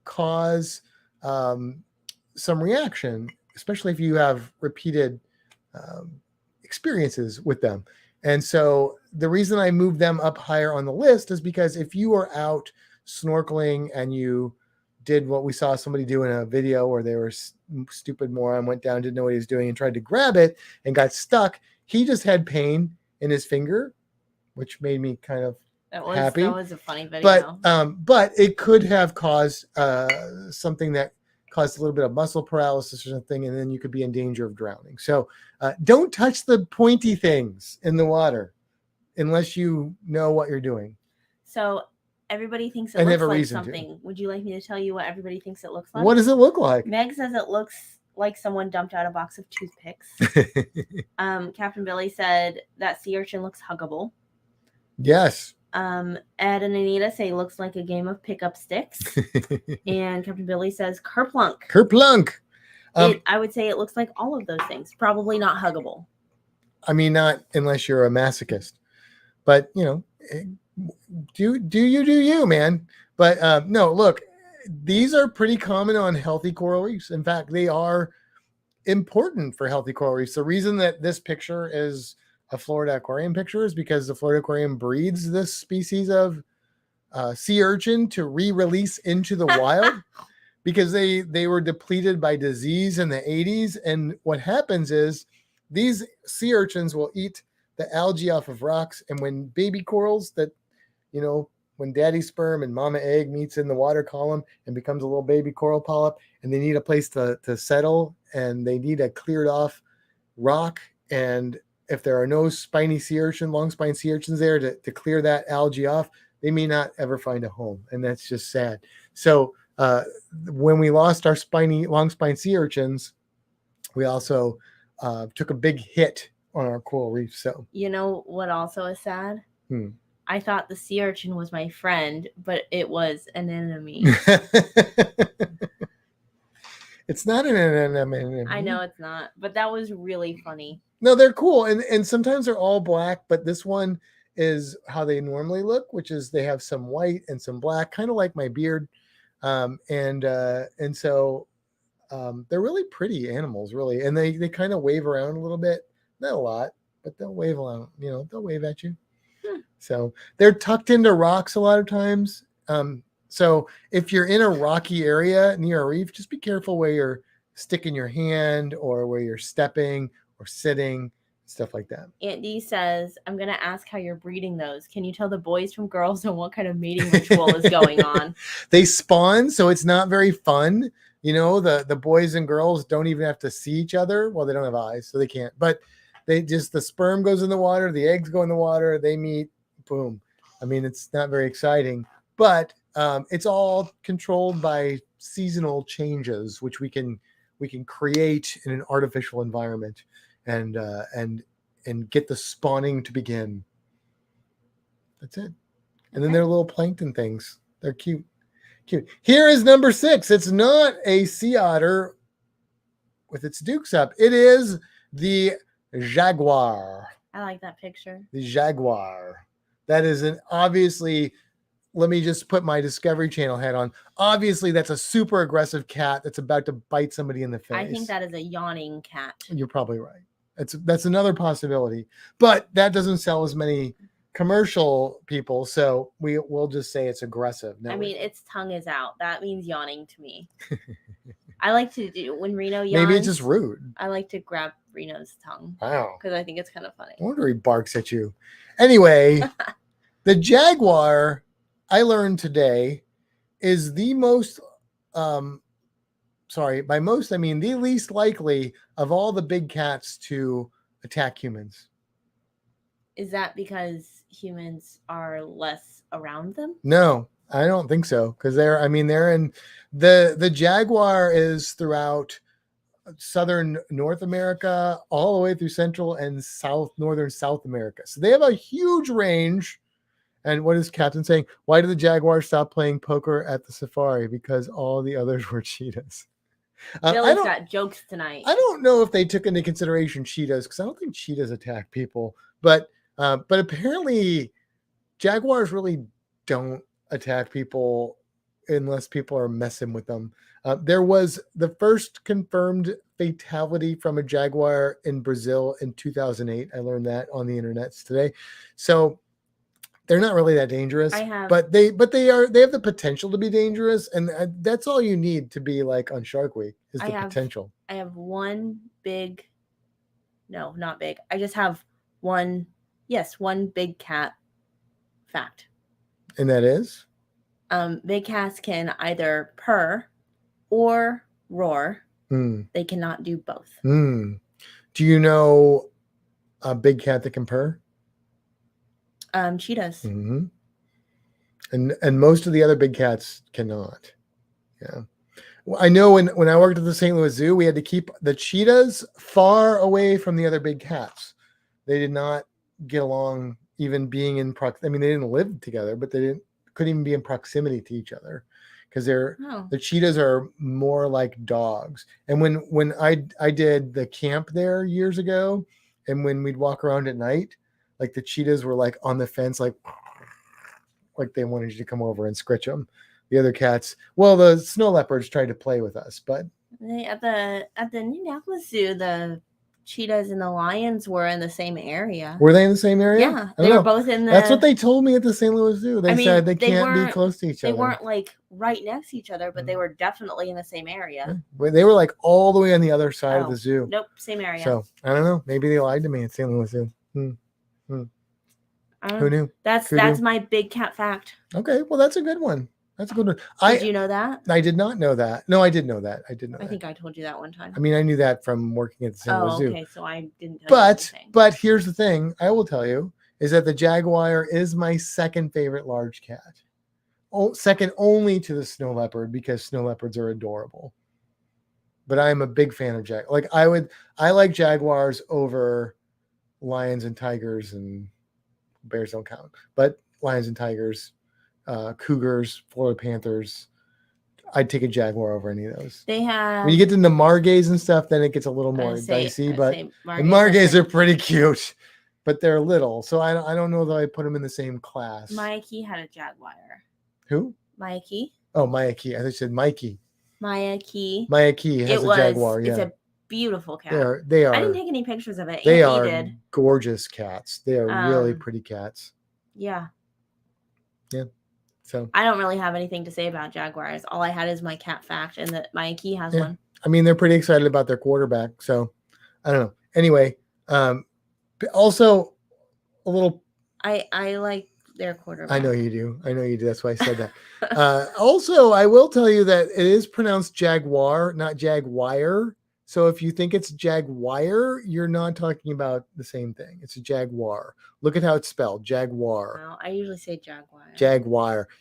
cause some reaction, especially if you have repeated experiences with them. And so the reason I moved them up higher on the list is because if you are out snorkeling and you did what we saw somebody do in a video where they were stupid moron, went down, didn't know what he was doing and tried to grab it and got stuck, he just had pain in his finger, which made me kind of happy. That was a funny video. But it could have caused something that caused a little bit of muscle paralysis or something, and then you could be in danger of drowning. So don't touch the pointy things in the water unless you know what you're doing. So everybody thinks it looks like something. Would you like me to tell you what everybody thinks it looks like? What does it look like? Meg says it looks like someone dumped out a box of toothpicks. Captain Billy said that sea urchin looks huggable. Yes. Ed and Anita say looks like a game of pickup sticks. And Captain Billy says kerplunk. Kerplunk. I would say it looks like all of those things. Probably not huggable. I mean, not unless you're a masochist. But, you know, do you, man. But no, look, these are pretty common on healthy coral reefs. In fact, they are important for healthy coral reefs. The reason that this picture is a Florida Aquarium picture is because the Florida Aquarium breeds this species of sea urchin to re-release into the wild because they were depleted by disease in the 80s. And what happens is these sea urchins will eat the algae off of rocks. And when baby corals that, you know, when daddy sperm and mama egg meets in the water column and becomes a little baby coral polyp, and they need a place to settle, and they need a cleared off rock. And if there are no spiny sea urchin, long spine sea urchins there to clear that algae off, they may not ever find a home. And that's just sad. So when we lost our long spine sea urchins, we also took a big hit on our coral reef. So, you know what also is sad? I thought the sea urchin was my friend, but it was an enemy. It's not an enemy. I know it's not, but that was really funny. No, they're cool. And sometimes they're all black, but this one is how they normally look, which is they have some white and some black, kind of like my beard. And so they're really pretty animals, really. And they kind of wave around a little bit. Not a lot, but they'll wave around, you know, they'll wave at you. So they're tucked into rocks a lot of times. So if you're in a rocky area near a reef, just be careful where you're sticking your hand or where you're stepping or sitting, stuff like that. Aunt Dee says, I'm going to ask how you're breeding those. Can you tell the boys from girls and what kind of mating ritual is going on? They spawn, so it's not very fun. You know, the boys and girls don't even have to see each other. Well, they don't have eyes, so they can't. But the sperm goes in the water, the eggs go in the water, they meet, boom. I mean, it's not very exciting, but it's all controlled by seasonal changes, which we can create in an artificial environment and get the spawning to begin. That's it. And then they're little plankton things. They're cute. Here is number 6. It's not a sea otter with its dukes up. It is the jaguar. I like that picture. The jaguar. That is obviously let me just put my Discovery Channel hat on. Obviously, that's a super aggressive cat that's about to bite somebody in the face. I think that is a yawning cat. You're probably right. That's another possibility, but that doesn't sell as many commercial people, so we'll just say it's aggressive. I mean, its tongue is out. That means yawning to me. I like to do when Reno yawns. Maybe it's just rude. I like to grab Reno's tongue. Wow. Because I think it's kind of funny. I wonder he barks at you. Anyway, the jaguar, I learned today, is the most, by most, I mean the least likely of all the big cats to attack humans. Is that because humans are less around them? No, I don't think so. Because they're in the jaguar is throughout southern North America, all the way through Central and northern South America. So they have a huge range. And what is Captain saying? Why did the jaguar stop playing poker at the safari? Because all the others were cheetahs. Billy's got jokes tonight. I don't know if they took into consideration cheetahs, because I don't think cheetahs attack people. But apparently jaguars really don't attack people unless people are messing with them. There was the first confirmed fatality from a jaguar in Brazil in 2008. I learned that on the internet today. So they're not really that dangerous, but they have the potential to be dangerous, and that's all you need to be like on Shark Week is the potential. I have one big, no, not big. I just have one big cat fact. And that is? Big cats can either purr or roar. They cannot do both. Do you know a big cat that can purr? Cheetahs. Mm-hmm. And most of the other big cats cannot. Yeah. Well, I know when I worked at the St. Louis Zoo, we had to keep the cheetahs far away from the other big cats. They did not get along, even being in I mean, they didn't live together, but they couldn't even be in proximity to each other, because the cheetahs are more like dogs. And when I did the camp there years ago, and when we'd walk around at night, like the cheetahs were like on the fence, like they wanted you to come over and scritch them. The other cats, well, the snow leopards tried to play with us, but at the Indianapolis Zoo, the cheetahs and the lions were in the same area. Were they in the same area? Yeah, they were both in the. That's what they told me at the St. Louis Zoo. They said they can't be close to each other. They weren't like right next to each other, but they were definitely in the same area. Yeah. They were like all the way on the other side of the zoo. Nope, same area. So I don't know. Maybe they lied to me at St. Louis Zoo. Who knew? That's my big cat fact. Okay, well that's a good one. That's a good one. Did you know that? I did not know that. No, I did know that. I think I told you that one time. I mean, I knew that from working at the St. Louis Zoo. Okay, so I didn't tell you anything. But here's the thing I will tell you is that the jaguar is my second favorite large cat. Second only to the snow leopard, because snow leopards are adorable. But I am a big fan of I like jaguars over lions and tigers, and bears don't count, but lions and tigers, cougars, Florida panthers. I'd take a jaguar over any of those. They have, when you get into margays and stuff, then it gets a little more dicey. But margays are pretty cute, but they're little, so I don't know that I put them in the same class. Maya Key had a jaguar. Who? Maya Key. Oh, Maya Key. I thought you said Mikey. Maya Key. Maya Key has a jaguar. Yeah, it's a beautiful cat. They are. I didn't take any pictures of it. They are gorgeous cats. They are really pretty cats. Yeah. Yeah. So I don't really have anything to say about jaguars. All I had is my cat fact, and that Maya Key has one. I mean, they're pretty excited about their quarterback. So I don't know. Anyway, also a little. I like their quarterback. I know you do. That's why I said that. Also, I will tell you that it is pronounced jaguar, not jaguar. So if you think it's jaguar, you're not talking about the same thing. It's a jaguar. Look at how it's spelled. Jaguar. No, I usually say jaguar.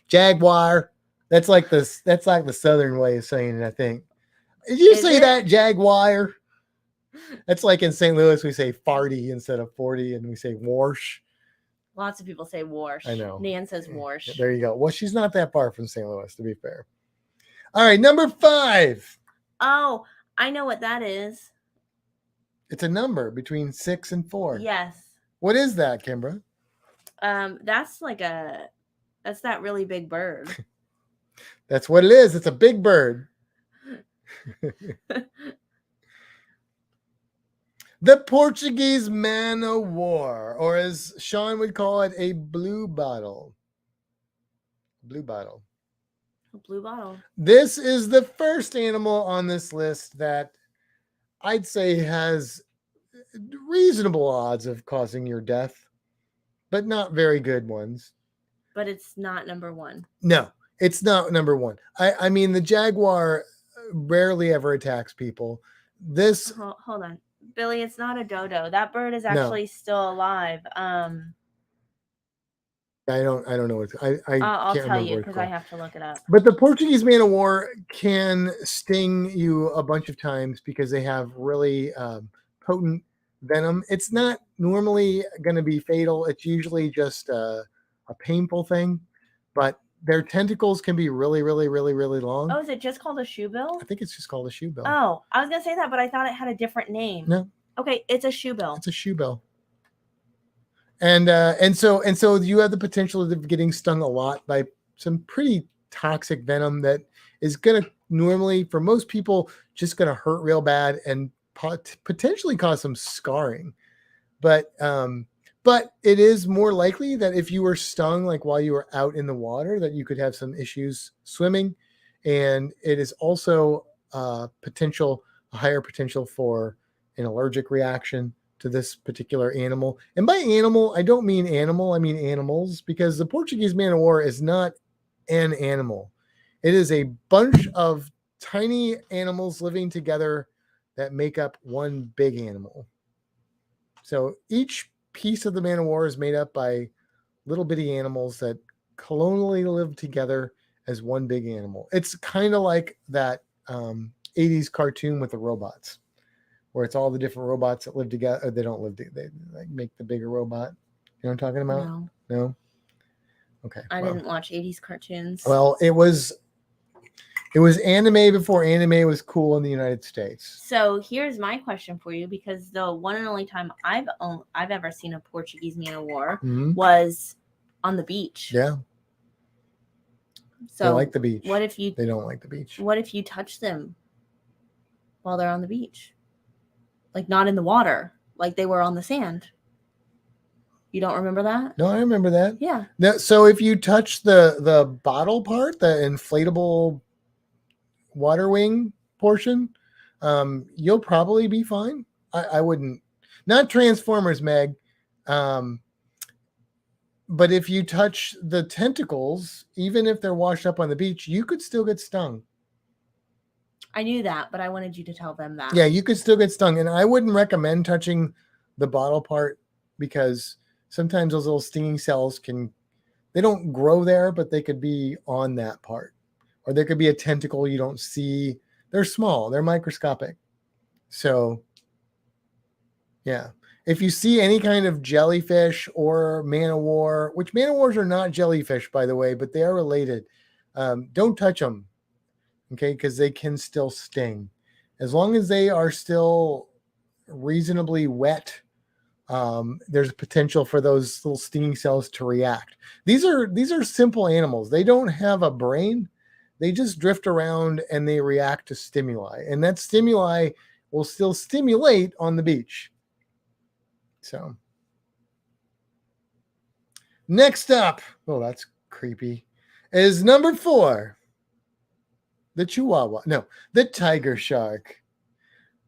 Jaguar. That's like the southern way of saying it, I think. Did you say that, jaguar? That's like in St. Louis, we say farty instead of 40, and we say warsh. Lots of people say warsh. I know. Nan says warsh. There you go. Well, she's not that far from St. Louis, to be fair. All right, number 5. Oh, I know what that is. It's a number between 6 and 4. Yes. What is that, Kimbra? That's like a That's that really big bird. That's what it is. It's a big bird. The Portuguese man o' war, or as Sean would call it, a blue bottle. Blue bottle. A blue bottle. This is the first animal on this list that I'd say has reasonable odds of causing your death, but not very good ones. But it's not number one. No, it's not number one. I mean, the jaguar rarely ever attacks people. This hold on, Billy. It's not a dodo. That bird is actually still alive. I don't know what I'll can't tell remember you what it's because called. I have to look it up. But the Portuguese man of war can sting you a bunch of times because they have really potent venom. It's not normally going to be fatal. It's usually just a painful thing, but their tentacles can be really, really, really, really long. Oh, is it just called a shoebill? I think it's just called a shoebill. Oh, I was going to say that, but I thought it had a different name. No. Okay, it's a shoebill. It's a shoebill. And so you have the potential of getting stung a lot by some pretty toxic venom that is going to normally, for most people, just going to hurt real bad and potentially cause some scarring. But it is more likely that if you were stung like while you were out in the water, that you could have some issues swimming, and it is also a higher potential for an allergic reaction to this particular animal. And by animal, I don't mean animal, I mean animals, because the Portuguese man of war is not an animal. It is a bunch of tiny animals living together that make up one big animal. So each piece of the man of war is made up by little bitty animals that colonially live together as one big animal. It's kind of like that 80s cartoon with the robots, where it's all the different robots that live together. They don't live together. They like make the bigger robot. You know what I'm talking about? No? Okay. I didn't watch 80s cartoons. Well, it was anime before anime was cool in the United States. So here's my question for you, because the one and only time I've ever seen a Portuguese man of war was on the beach. Yeah. So they like the beach. They don't like the beach? What if you touch them while they're on the beach? Like not in the water, like they were on the sand. You don't remember that? No, I remember that. Yeah. So if you touch the bottle part, the inflatable water wing portion, you'll probably be fine. I wouldn't. Not Transformers, Meg. But if you touch the tentacles, even if they're washed up on the beach, you could still get stung. I knew that, but I wanted you to tell them that. Yeah, you could still get stung. And I wouldn't recommend touching the bottle part, because sometimes those little stinging cells they don't grow there, but they could be on that part. Or there could be a tentacle you don't see. They're small. They're microscopic. So, yeah. If you see any kind of jellyfish or man of war, which man of wars are not jellyfish, by the way, but they are related, don't touch them. Okay, because they can still sting. As long as they are still reasonably wet, there's potential for those little stinging cells to react. These are simple animals. They don't have a brain. They just drift around and they react to stimuli. And that stimuli will still stimulate on the beach. So, next up, oh, that's creepy, is number 4. The chihuahua. No, the tiger shark.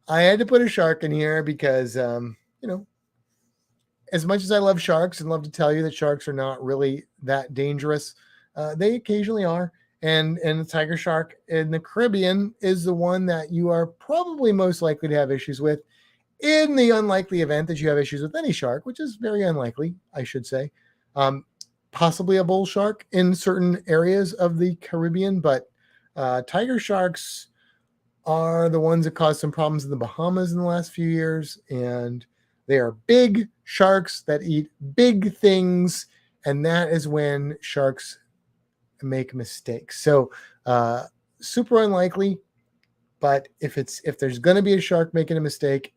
I had to put a shark in here because, as much as I love sharks and love to tell you that sharks are not really that dangerous, they occasionally are. And the tiger shark in the Caribbean is the one that you are probably most likely to have issues with, in the unlikely event that you have issues with any shark, which is very unlikely, I should say. Possibly a bull shark in certain areas of the Caribbean, but tiger sharks are the ones that caused some problems in the Bahamas in the last few years, and they are big sharks that eat big things, and that is when sharks make mistakes. So super unlikely, but if there's going to be a shark making a mistake,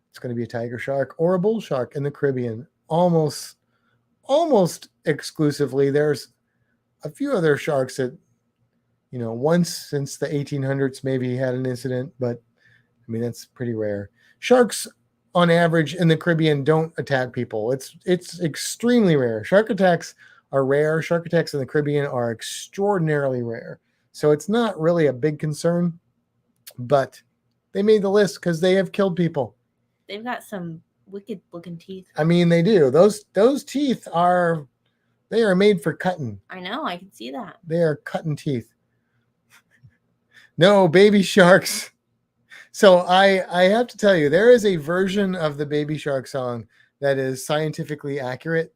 it's going to be a tiger shark or a bull shark in the Caribbean almost almost exclusively. There's a few other sharks that, once since the 1800s maybe had an incident, but I mean, that's pretty rare. Sharks on average in the Caribbean don't attack people. It's extremely rare. Shark attacks are rare. Shark attacks in the Caribbean are extraordinarily rare. So it's not really a big concern, but they made the list because they have killed people. They've got some wicked looking teeth. I mean, they do. Those teeth are made for cutting. I know, I can see that. They are cutting teeth. No, baby sharks. So I have to tell you, there is a version of the Baby Shark song that is scientifically accurate.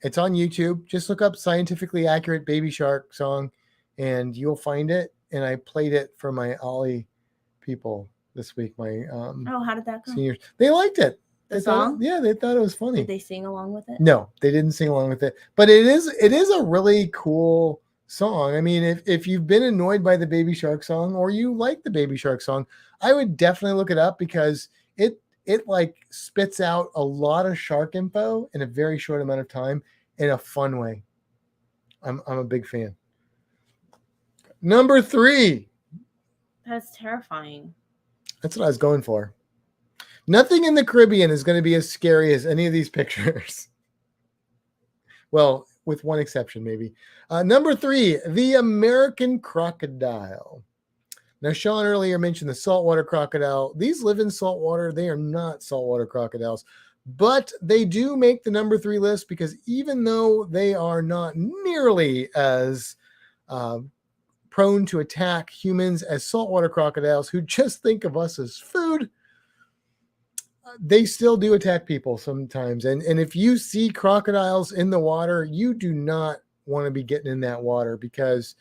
It's on YouTube. Just look up scientifically accurate Baby Shark song and you'll find it. And I played it for my Ollie people this week. My how did that go? Seniors. They liked it. The song? They thought it was funny. Did they sing along with it? No, they didn't sing along with it. But it is a really cool song. I mean, if you've been annoyed by the Baby Shark song or you like the Baby Shark song, I would definitely look it up because it like spits out a lot of shark info in a very short amount of time in a fun way. I'm a big fan. Number 3. That's terrifying. That's what I was going for. Nothing in the Caribbean is going to be as scary as any of these pictures. Well, with one exception, maybe. Number 3, the American crocodile. Now, Sean earlier mentioned the saltwater crocodile. These live in saltwater. They are not saltwater crocodiles, but they do make the number 3 list because even though they are not nearly as prone to attack humans as saltwater crocodiles who just think of us as food, they still do attack people sometimes. And if you see crocodiles in the water, you do not want to be getting in that water because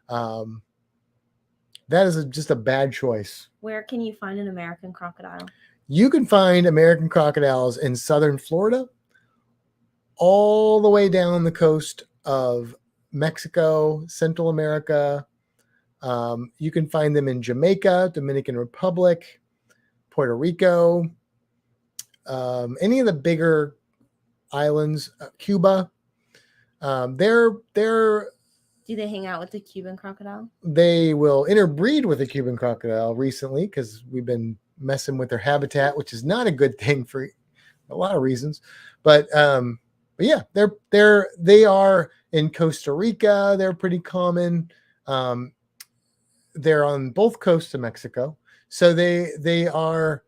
that is just a bad choice. Where can you find an American crocodile? You can find American crocodiles in southern Florida, all the way down the coast of Mexico, Central America. You can find them in Jamaica, Dominican Republic, Puerto Rico, any of the bigger islands, Cuba. They're Do they hang out with the Cuban crocodile? They will interbreed with the Cuban crocodile recently because we've been messing with their habitat, which is not a good thing for a lot of reasons. But yeah, they are in Costa Rica. They're pretty common. They're on both coasts of Mexico, so they are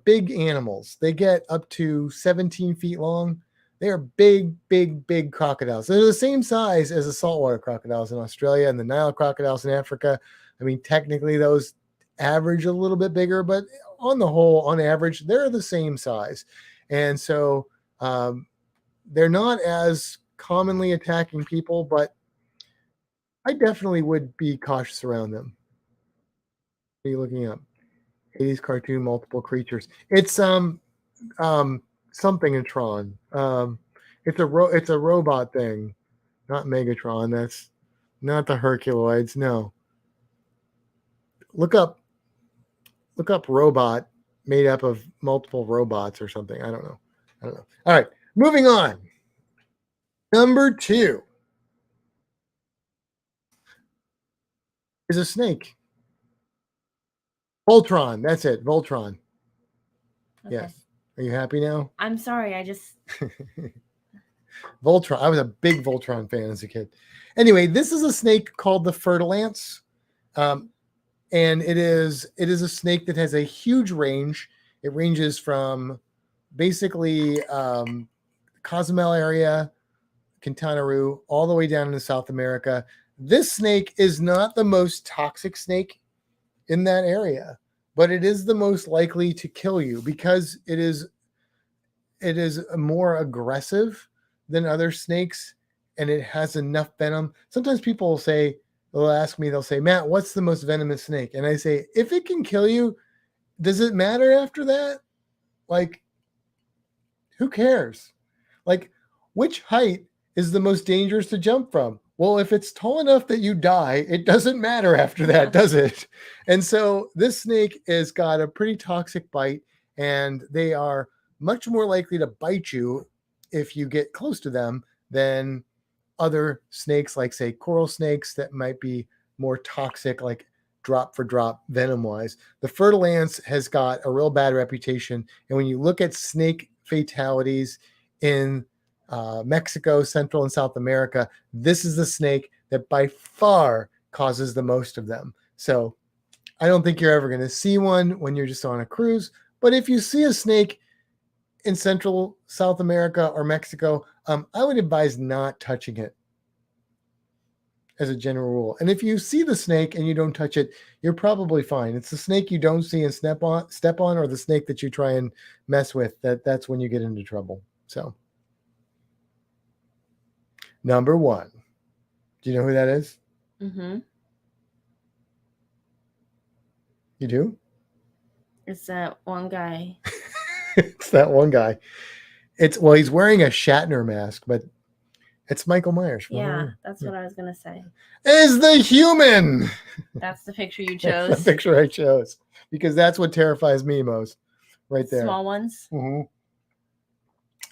big animals. They get up to 17 feet long. They are big, big, big crocodiles. They're the same size as the saltwater crocodiles in Australia and the Nile crocodiles in Africa. I mean, technically those average a little bit bigger, but on the whole, on average, they're the same size. And so they're not as commonly attacking people, but I definitely would be cautious around them. What are you looking up? 80s cartoon, multiple creatures. It's something in Tron. It's a robot thing, not Megatron. That's not the Herculoids. No. Look up robot made up of multiple robots or something. I don't know. All right, moving on. Number 2 is a snake. Voltron. That's it. Voltron. Okay. Yes. Are you happy now? I'm sorry. I just Voltron. I was a big Voltron fan as a kid. Anyway, this is a snake called the fertilance. And it is a snake that has a huge range. It ranges from basically Cozumel area, Quintana Roo, all the way down into South America. This snake is not the most toxic snake in that area, but it is the most likely to kill you because it is more aggressive than other snakes and it has enough venom. Sometimes people they'll ask me, they'll say, Matt, what's the most venomous snake? And I say, if it can kill you, does it matter after that? Like, who cares? Like, which height is the most dangerous to jump from? Well, if it's tall enough that you die, it doesn't matter after that, does it? And so this snake has got a pretty toxic bite, and they are much more likely to bite you if you get close to them than other snakes, like say coral snakes that might be more toxic, like drop for drop venom wise. The fertile ants has got a real bad reputation. And when you look at snake fatalities in Mexico, Central and South America, this is the snake that by far causes the most of them. So I don't think you're ever going to see one when you're just on a cruise. But if you see a snake in Central, South America, or Mexico, I would advise not touching it as a general rule. And if you see the snake and you don't touch it, you're probably fine. It's the snake you don't see and step on, or the snake that you try and mess with. That's when you get into trouble. So, number 1. Do you know who that is? Mm-hmm. You do? It's that one guy. It's that one guy. Well, he's wearing a Shatner mask, but it's Michael Myers. Yeah, that's what I was gonna say. Is the human. That's the picture you That's chose. the picture I chose because that's what terrifies me most, right there. Small ones. Mm-hmm.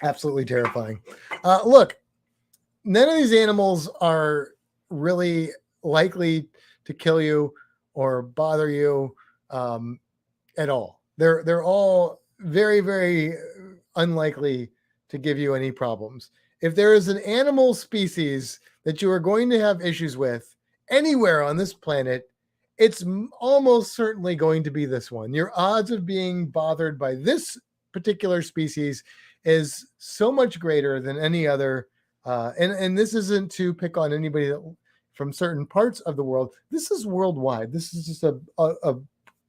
Absolutely terrifying. Look, none of these animals are really likely to kill you or bother you at all. They're all very, very unlikely to give you any problems. If there is an animal species that you are going to have issues with anywhere on this planet, it's almost certainly going to be this one. Your odds of being bothered by this particular species is so much greater than any other. And this isn't to pick on anybody from certain parts of the world. This is worldwide. This is just a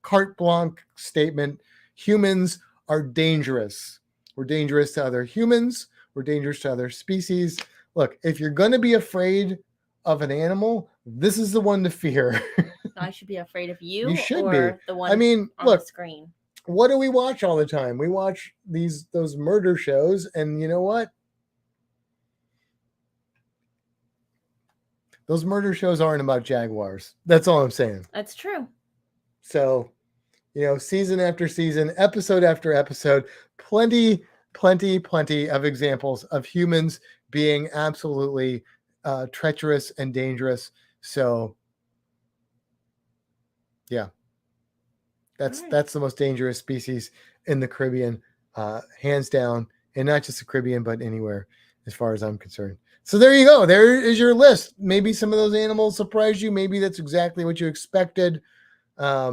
carte blanche statement. Humans are dangerous. We're dangerous to other humans. We're dangerous to other species. Look, if you're going to be afraid of an animal, this is the one to fear. I should be afraid of you. You should or be. The one. I mean, on look, the screen. What do we watch all the time? We watch those murder shows, and you know what? Those murder shows aren't about jaguars. That's all I'm saying. That's true. So, season after season, episode after episode, plenty of examples of humans being absolutely treacherous and dangerous. So, yeah, that's the most dangerous species in the Caribbean, hands down, and not just the Caribbean, but anywhere, as far as I'm concerned. So there you go. There is your list. Maybe some of those animals surprised you. Maybe that's exactly what you expected. But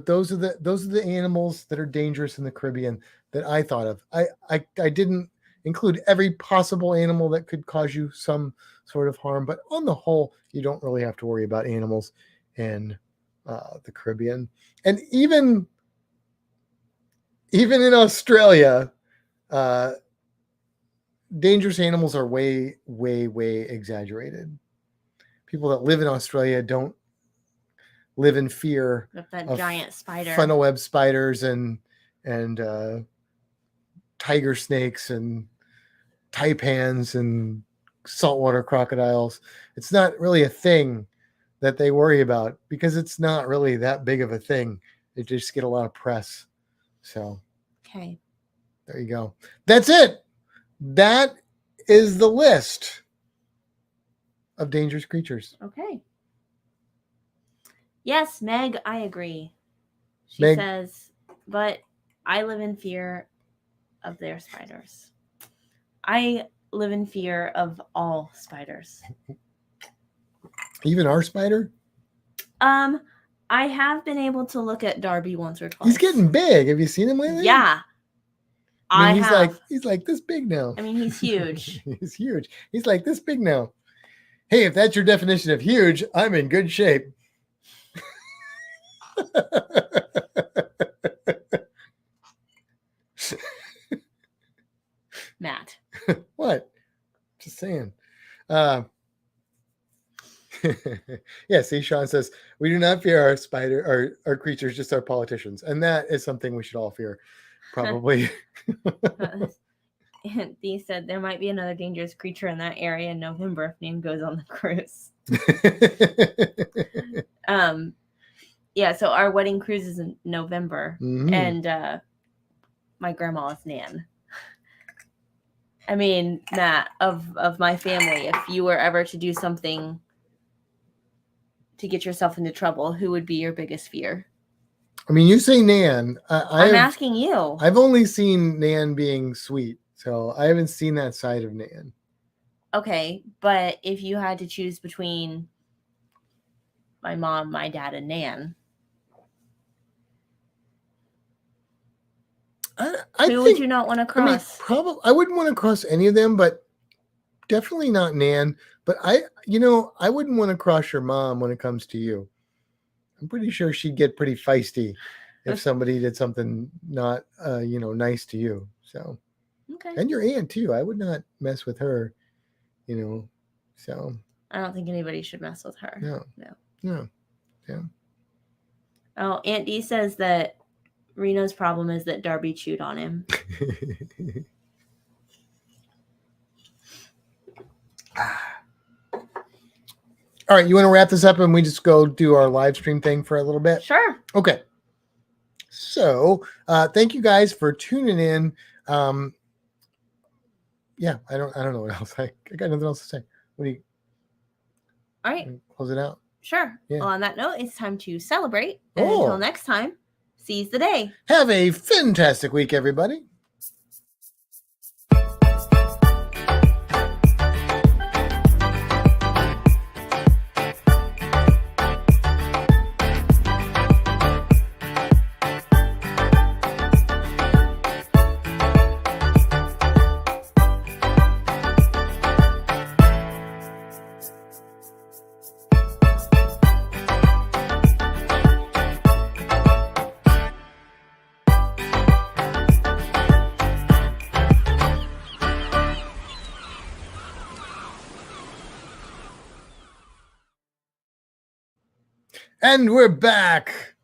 those are the animals that are dangerous in the Caribbean that I thought of. I didn't include every possible animal that could cause you some sort of harm, but on the whole, you don't really have to worry about animals in the Caribbean. And even in Australia, dangerous animals are way, way, way exaggerated. People that live in Australia don't live in fear of that giant spider, funnel web spiders, and tiger snakes and taipans and saltwater crocodiles. It's not really a thing that they worry about because it's not really that big of a thing. They just get a lot of press. So, okay, there you go. That's it. That is the list of dangerous creatures. Okay. Yes, Meg, I agree. She Meg says, but I live in fear of their spiders. I live in fear of all spiders. Even our spider? I have been able to look at Darby once or twice. He's getting big. Have you seen him lately? Yeah. I mean, he's like this big now. I mean, he's huge. He's huge. He's like this big now. Hey, if that's your definition of huge, I'm in good shape. Matt. What? Just saying. Yeah, see, Sean says, we do not fear our spider, our creatures, just our politicians. And that is something we should all fear, probably. Dee said there might be another dangerous creature in that area in November if name goes on the cruise. Yeah, so our wedding cruise is in November, and my grandma is Nan. I mean, Matt, of my family, if you were ever to do something to get yourself into trouble, who would be your biggest fear? I mean, you say Nan. I'm asking you. I've only seen Nan being sweet, so I haven't seen that side of Nan. Okay, but if you had to choose between my mom, my dad, and Nan, who would you not want to cross? I wouldn't want to cross any of them, but definitely not Nan. But I wouldn't want to cross your mom when it comes to you. I'm pretty sure she'd get pretty feisty if somebody did something not, nice to you. So, okay. And your aunt too. I would not mess with her, So. I don't think anybody should mess with her. No. Yeah. Oh, Aunt Dee says that Reno's problem is that Darby chewed on him. All right, you want to wrap this up and we just go do our live stream thing for a little bit? Sure. Okay. So, thank you guys for tuning in. Yeah, I don't know what else. I got nothing else to say. What do you? All right. Close it out. Sure. Yeah. Well, on that note, it's time to celebrate. And until next time, seize the day. Have a fantastic week, everybody. And we're back.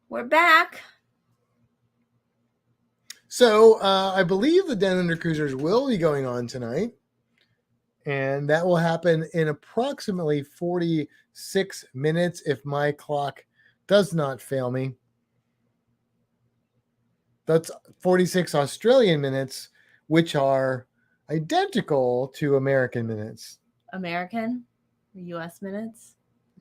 We're back. So I believe the Den Under Cruisers will be going on tonight. And that will happen in approximately 46 minutes if my clock does not fail me. That's 46 Australian minutes, which are identical to American minutes. American? U.S. minutes?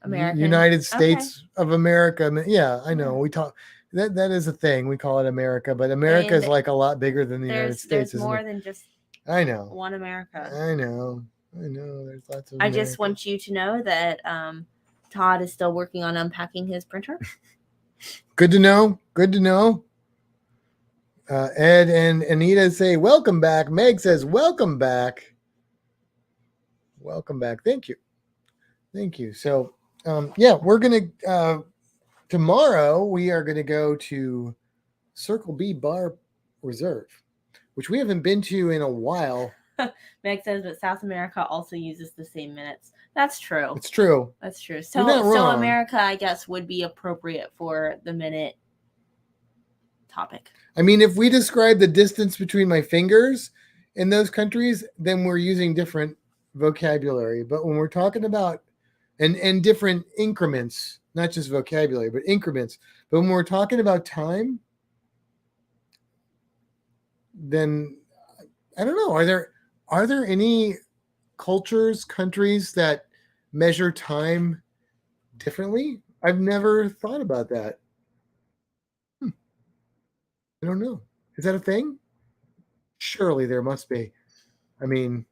American. United States of America. Yeah, I know. We talk that is a thing. We call it America, but America is like a lot bigger than the United States. There's more than just I know. One America. I know. There's lots of I just want you to know that Todd is still working on unpacking his printer. Good to know. Ed and Anita say, welcome back. Meg says, welcome back. Welcome back. Thank you. So, we're going to, tomorrow we are going to go to Circle B Bar Reserve, which we haven't been to in a while. Meg says, but South America also uses the same minutes. That's true. It's true. That's true. So America, I guess, would be appropriate for the minute topic. I mean, if we describe the distance between my fingers in those countries, then we're using different vocabulary. But when we're talking about and different increments, not just vocabulary, but increments. But when we're talking about time, then I don't know. Are there any cultures, countries that measure time differently? I've never thought about that. I don't know. Is that a thing? Surely there must be. I mean,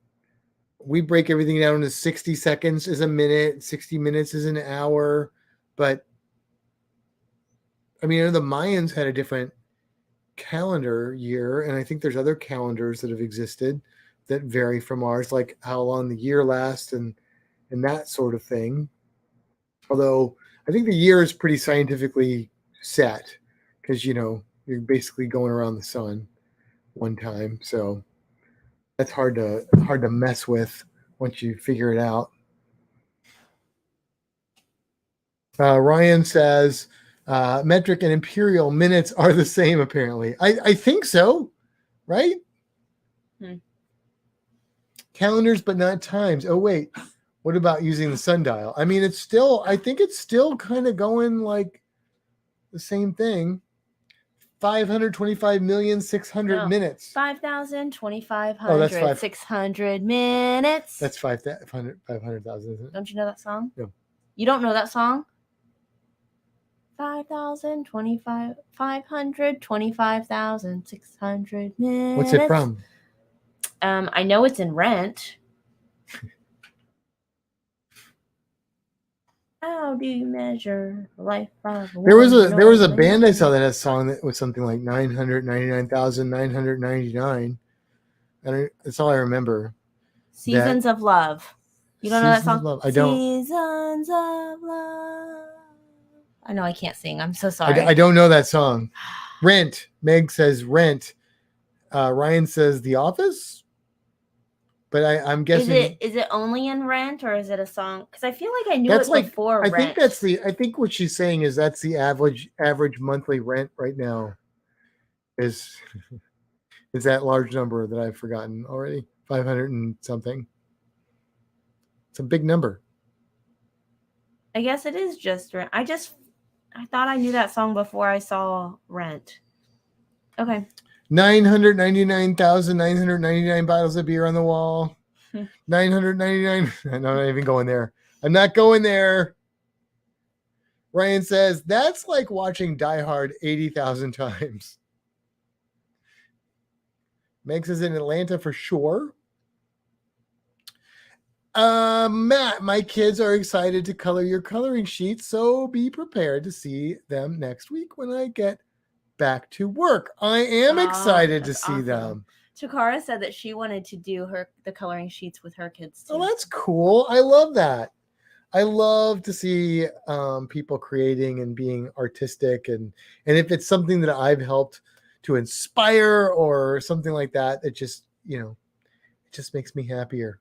we break everything down into 60 seconds is a minute, 60 minutes is an hour. But I mean, I know the Mayans had a different calendar year, and I think there's other calendars that have existed that vary from ours, like how long the year lasts and that sort of thing. Although I think the year is pretty scientifically set because, you're basically going around the sun one time. So that's hard to mess with once you figure it out. Ryan says metric and imperial minutes are the same, apparently. I think so, right? Calendars, but not times. Oh, wait. What about using the sundial? I mean, I think it's still kind of going like the same thing. 525,600,000 No. minutes. 5,000, 2,500, Oh, that's 600 minutes. That's 500,000, isn't it? Don't you know that song? No. You don't know that song? 5,000, 500, 25,600 minutes. What's it from? I know it's in Rent. How do you measure life of There was a band I saw that had a song that was something like 999,999. And that's all I remember. Seasons of Love. You don't know that Seasons song? of Love. I don't. Seasons of Love. I know I can't sing. I'm so sorry. I don't know that song. Rent. Meg says Rent. Ryan says The Office. But I'm guessing. Is it only in Rent, or is it a song? Because I feel like I knew That's it like before I Rent. think I think what she's saying is that's the average monthly rent right now. Is that large number that I've forgotten already? 500 and something. It's a big number. I guess it is just Rent. I thought I knew that song before I saw Rent. Okay. 999,999 bottles of beer on the wall. 999. I'm not even going there. I'm not going there. Ryan says that's like watching Die Hard 80,000 times. Meg says in Atlanta for sure. Matt, my kids are excited to color your coloring sheets, so be prepared to see them next week when I get back to work. I am excited to see them. Takara said that she wanted to do the coloring sheets with her kids too. Oh, that's cool. I love that. I love to see people creating and being artistic, and if it's something that I've helped to inspire or something like that, it just makes me happier.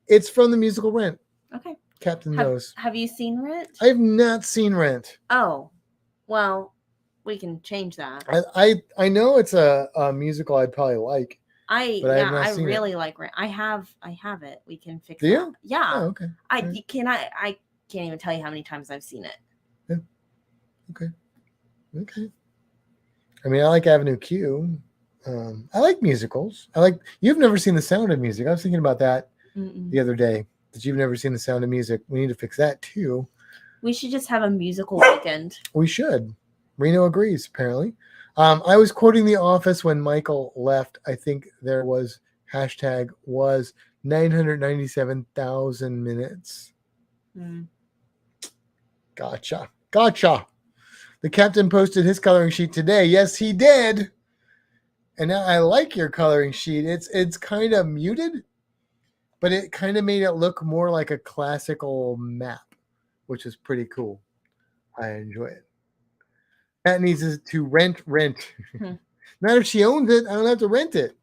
It's from the musical Rent. Okay. Captain knows. Have you seen Rent? I have not seen Rent. Oh, well, we can change that. I know it's a musical I'd probably like. I really like Rent. I have it. We can fix it. Do you? Yeah. Oh, okay. I can't even tell you how many times I've seen it. Yeah. Okay. I mean, I like Avenue Q. I like musicals. You've never seen The Sound of Music. I was thinking about that the other day. That you've never seen The Sound of Music. We need to fix that too. We should just have a musical weekend. We should. Reno agrees, apparently. I was quoting The Office when Michael left. I think there was was 997,000 minutes. Gotcha. The captain posted his coloring sheet today. Yes, he did. And now I like your coloring sheet. It's kind of muted, but it kind of made it look more like a classical map, which is pretty cool. I enjoy it. That needs to rent. Not if she owns it. I don't have to rent it.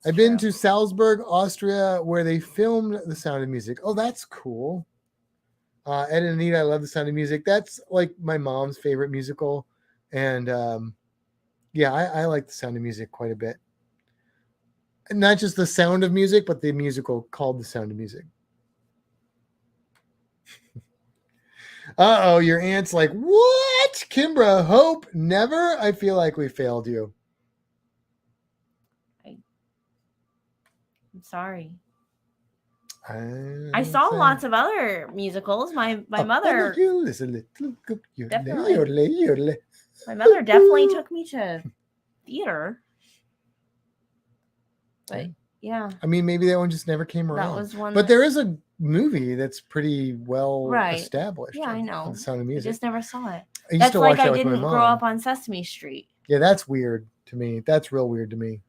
I've been to Salzburg, Austria, where they filmed The Sound of Music. Oh, that's cool. Ed and Anita, I love The Sound of Music. That's like my mom's favorite musical. And yeah, I like The Sound of Music quite a bit. And not just The Sound of Music, but the musical called The Sound of Music. Uh-oh, your aunt's like, what? Kimbra, hope, never? I feel like we failed you. I'm sorry. I saw lots of other musicals. My mother definitely took me to theater. But yeah. I mean, maybe that one just never came around. That was one. But there is a movie that's pretty well established. Yeah, I know. The Sound of Music. I just never saw it. That's like I didn't grow up on Sesame Street. Yeah, that's weird to me. That's real weird to me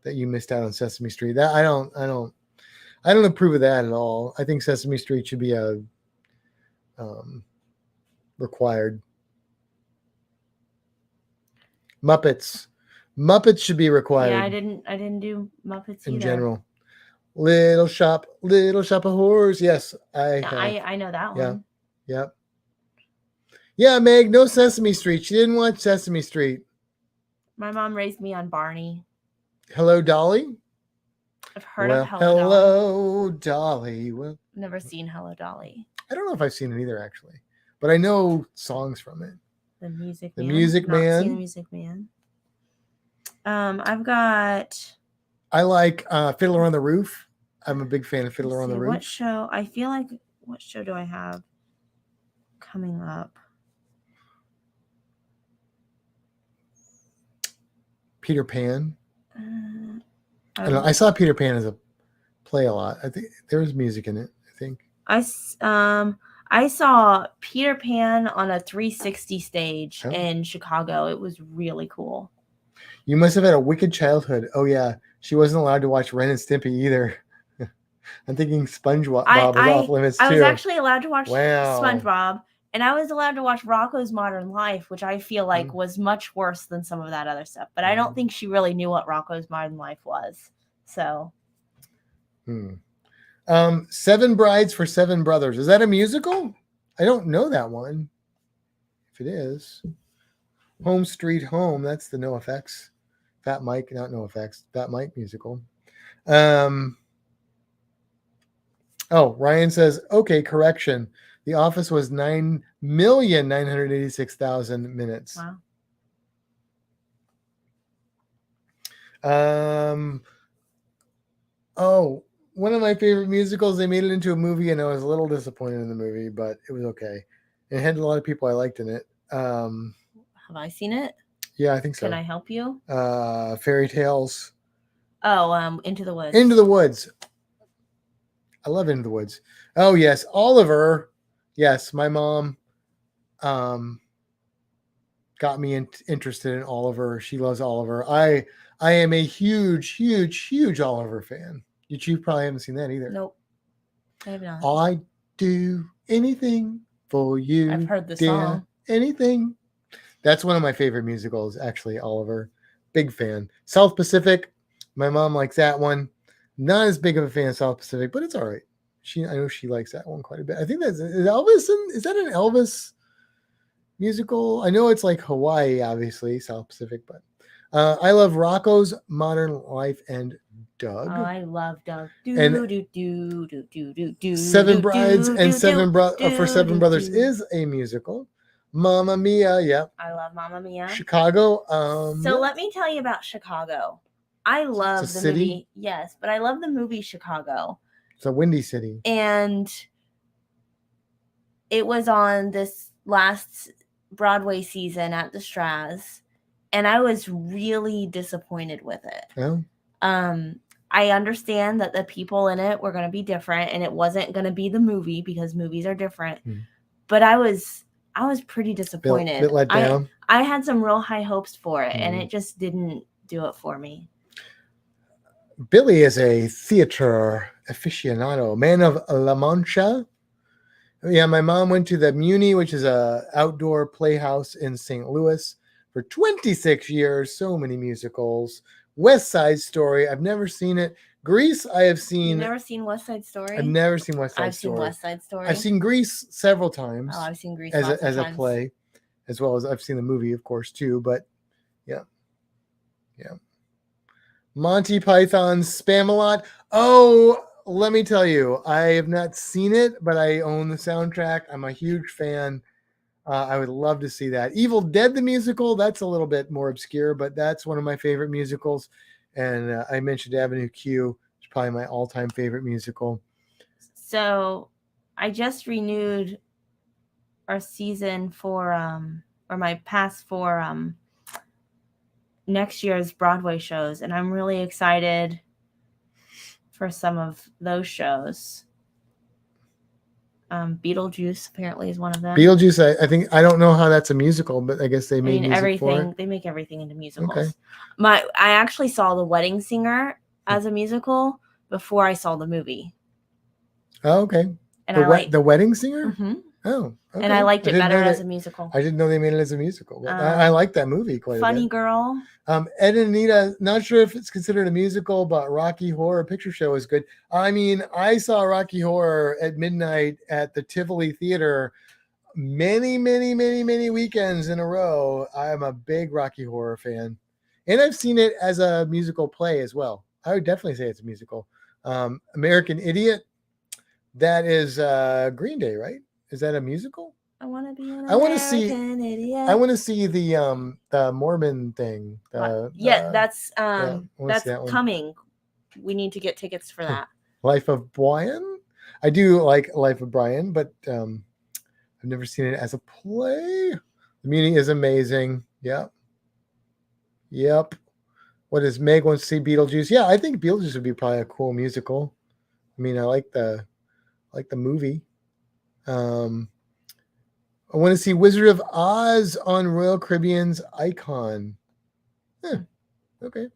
that you missed out on Sesame Street. That I don't approve of that at all. I think Sesame Street should be a required. Muppets should be required. Yeah, I didn't do Muppets in either. general. Little Shop of Horrors. Yes, I know that one. Yep. Yeah, Meg, no Sesame Street. She didn't watch Sesame Street. My mom raised me on Barney. Hello, Dolly. I've heard of Hello Dolly. Well, never seen Hello Dolly. I don't know if I've seen it either, actually, but I know songs from it. The Music The Man. Music Not seen Man. The Music Man. I've got. I like Fiddler on the Roof. I'm a big fan of Fiddler let's on the see, Roof. What show? I feel like what show do I have coming up? Peter Pan. I I don't know. I saw Peter Pan as a play a lot. I think there was music in it. I think. I saw Peter Pan on a 360 stage Oh. in Chicago. It was really cool. You must have had a wicked childhood. Oh yeah, she wasn't allowed to watch Ren and Stimpy either. I'm thinking SpongeBob was off limits too. I was actually allowed to watch Wow. SpongeBob, and I was allowed to watch Rocko's Modern Life, which I feel like was much worse than some of that other stuff. But I don't think she really knew what Rocko's Modern Life was. So. Seven Brides for Seven Brothers. Is that a musical? I don't know that one. If it is. Home Street Home. That's the NoFX. Fat Mike, not NoFX. Fat Mike musical. Oh, Ryan says, okay, correction. The Office was 9,986,000 minutes. Wow. Oh, one of my favorite musicals, they made it into a movie, and I was a little disappointed in the movie, but it was okay. It had a lot of people I liked in it. Have I seen it? Yeah, I think so. Can I help you? Fairy Tales. Oh, Into the Woods. Into the Woods. I love Into the Woods. Oh, yes. Oliver. Yes, my mom got me interested in Oliver. She loves Oliver. I am a huge Oliver fan. You probably haven't seen that either. Nope. I have not. I do anything for you. I've heard the dear, song. Anything. That's one of my favorite musicals, actually, Oliver. Big fan. South Pacific. My mom likes that one. Not as big of a fan of South Pacific, but it's all right. I know she likes that one quite a bit. I think is Elvis. Is that an Elvis musical? I know it's like Hawaii, obviously, South Pacific, but I love Rocko's Modern Life and Doug. Oh, I love Doug. Seven Brides and Seven Brothers is a musical. Mamma Mia, yeah. I love Mamma Mia. Chicago. So let me tell you about Chicago. I love the movie. Yes, but I love the movie Chicago. It's a windy city. And it was on this last Broadway season at the Straz, and I was really disappointed with it. Oh. I understand that the people in it were going to be different, and it wasn't going to be the movie because movies are different. But I was pretty disappointed. Bit let down. I had some real high hopes for it, and it just didn't do it for me. Billy is a theater aficionado, man of La Mancha. Yeah, my mom went to the Muni, which is a outdoor playhouse in St. Louis, for 26 years. So many musicals. West Side Story. I've never seen it. Grease, I have seen. You've never seen West Side Story? I've never seen West Side I've Story. seen West Side Story. I've seen Grease several times. Oh, I've seen Grease as a play, as well as I've seen the movie, of course, too. But yeah. Monty Python's Spamalot. Oh, let me tell you, I have not seen it, but I own the soundtrack. I'm a huge fan. I would love to see that. Evil Dead the musical, that's a little bit more obscure, but that's one of my favorite musicals. And I mentioned Avenue Q. It's probably my all-time favorite musical. So I just renewed our season for or my pass for next year's Broadway shows, and I'm really excited for some of those shows. Beetlejuice apparently is one of them. Beetlejuice, I think, I don't know how that's a musical, but I guess they made music everything. for it. They make everything into musicals. Okay. I actually saw The Wedding Singer as a musical before I saw the movie. Oh, okay. And the Wedding Singer? Mm-hmm. Oh, okay. And I liked it better as a musical. I didn't know they made it as a musical. But I like that movie quite a bit. Funny Girl. Ed and Anita, not sure if it's considered a musical, but Rocky Horror Picture Show is good. I mean, I saw Rocky Horror at midnight at the Tivoli Theater many weekends in a row. I'm a big Rocky Horror fan. And I've seen it as a musical play as well. I would definitely say it's a musical. American Idiot, that is Green Day, right? Is that a musical? I want to be an I wanna see- American idiot. I want to see the Mormon thing. That's I wanna see that one. coming. We need to get tickets for that. Life of Brian. I do like Life of Brian, but I've never seen it as a play. The meaning is amazing. Yep. What is Meg wants to see Beetlejuice? Yeah, I think Beetlejuice would be probably a cool musical. I mean, I like the movie. I want to see Wizard of Oz on Royal Caribbean's Icon. Okay.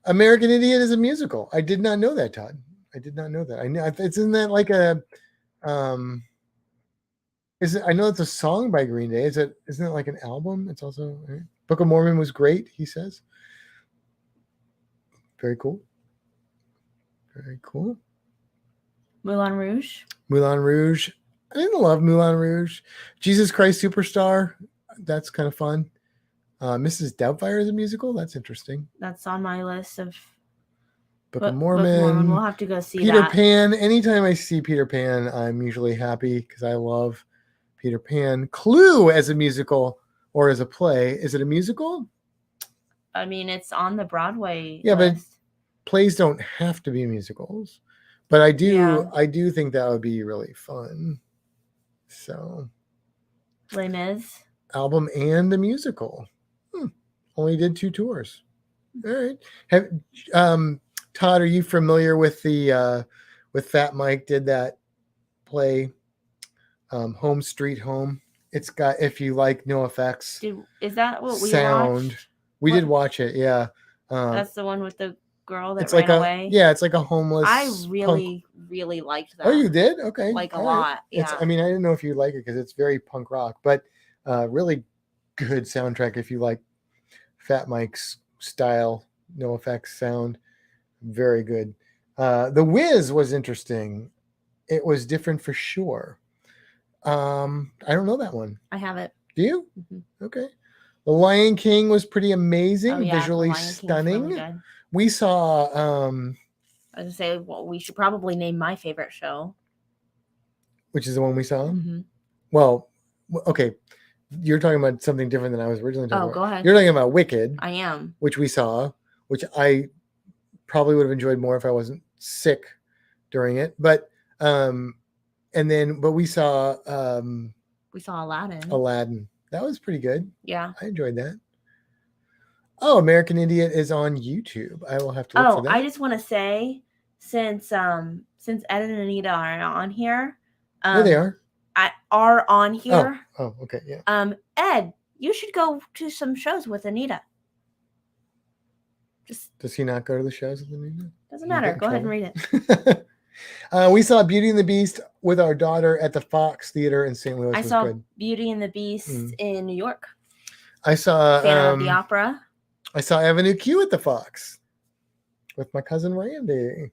American Idiot is a musical. I did not know that, Todd. I did not know that. I know isn't that like a is it? I know it's a song by Green Day. Isn't it like an album? It's also right? Book of Mormon was great. He says. Very cool. Very cool. Moulin Rouge. Moulin Rouge. I didn't love Moulin Rouge. Jesus Christ Superstar. That's kind of fun. Mrs. Doubtfire is a musical. That's interesting. That's on my list of Book of Mormon. We'll have to go see Peter that. Pan. Anytime I see Peter Pan, I'm usually happy because I love Peter Pan. Clue as a musical or as a play. Is it a musical? I mean, it's on the Broadway Yeah, list. but plays don't have to be musicals. But I do think that would be really fun. So, Les Mis. Album and a musical. Only did 2 tours. All right. Todd, are you familiar with the with Fat Mike did that play, Home Street Home? It's got, if you like No Effects. Is that what we sound? watched? We did watch it. Yeah. That's the one with the girl that it's ran like away. It's like a homeless. I really liked that. Oh, you did? Okay. Like all a right. lot. Yeah. I mean, I didn't know if you like it because it's very punk rock, but really good soundtrack if you like Fat Mike's style, No Effects sound. Very good. The Wiz was interesting. It was different for sure. I don't know that one. I have it. Do you? Mm-hmm. Okay. The Lion King was pretty amazing, visually The Lion King's stunning. really good. We saw I was gonna say, well, we should probably name my favorite show. Which is the one we saw? Mm-hmm. Well, okay. You're talking about something different than I was originally talking about. Go ahead. You're talking about Wicked. I am. Which we saw, which I probably would have enjoyed more if I wasn't sick during it. But we saw Aladdin. That was pretty good. Yeah. I enjoyed that. Oh, American Idiot is on YouTube. I will have to look for that. I just want to say, since Ed and Anita are on here. There they are. Are on here. Oh, okay, yeah. Ed, you should go to some shows with Anita. Does he not go to the shows with Anita? Doesn't matter. Go ahead and read it. We saw Beauty and the Beast with our daughter at the Fox Theater in St. Louis. I saw Beauty and the Beast in New York. I saw Phantom of the Opera. I saw Avenue Q at the Fox with my cousin Randy.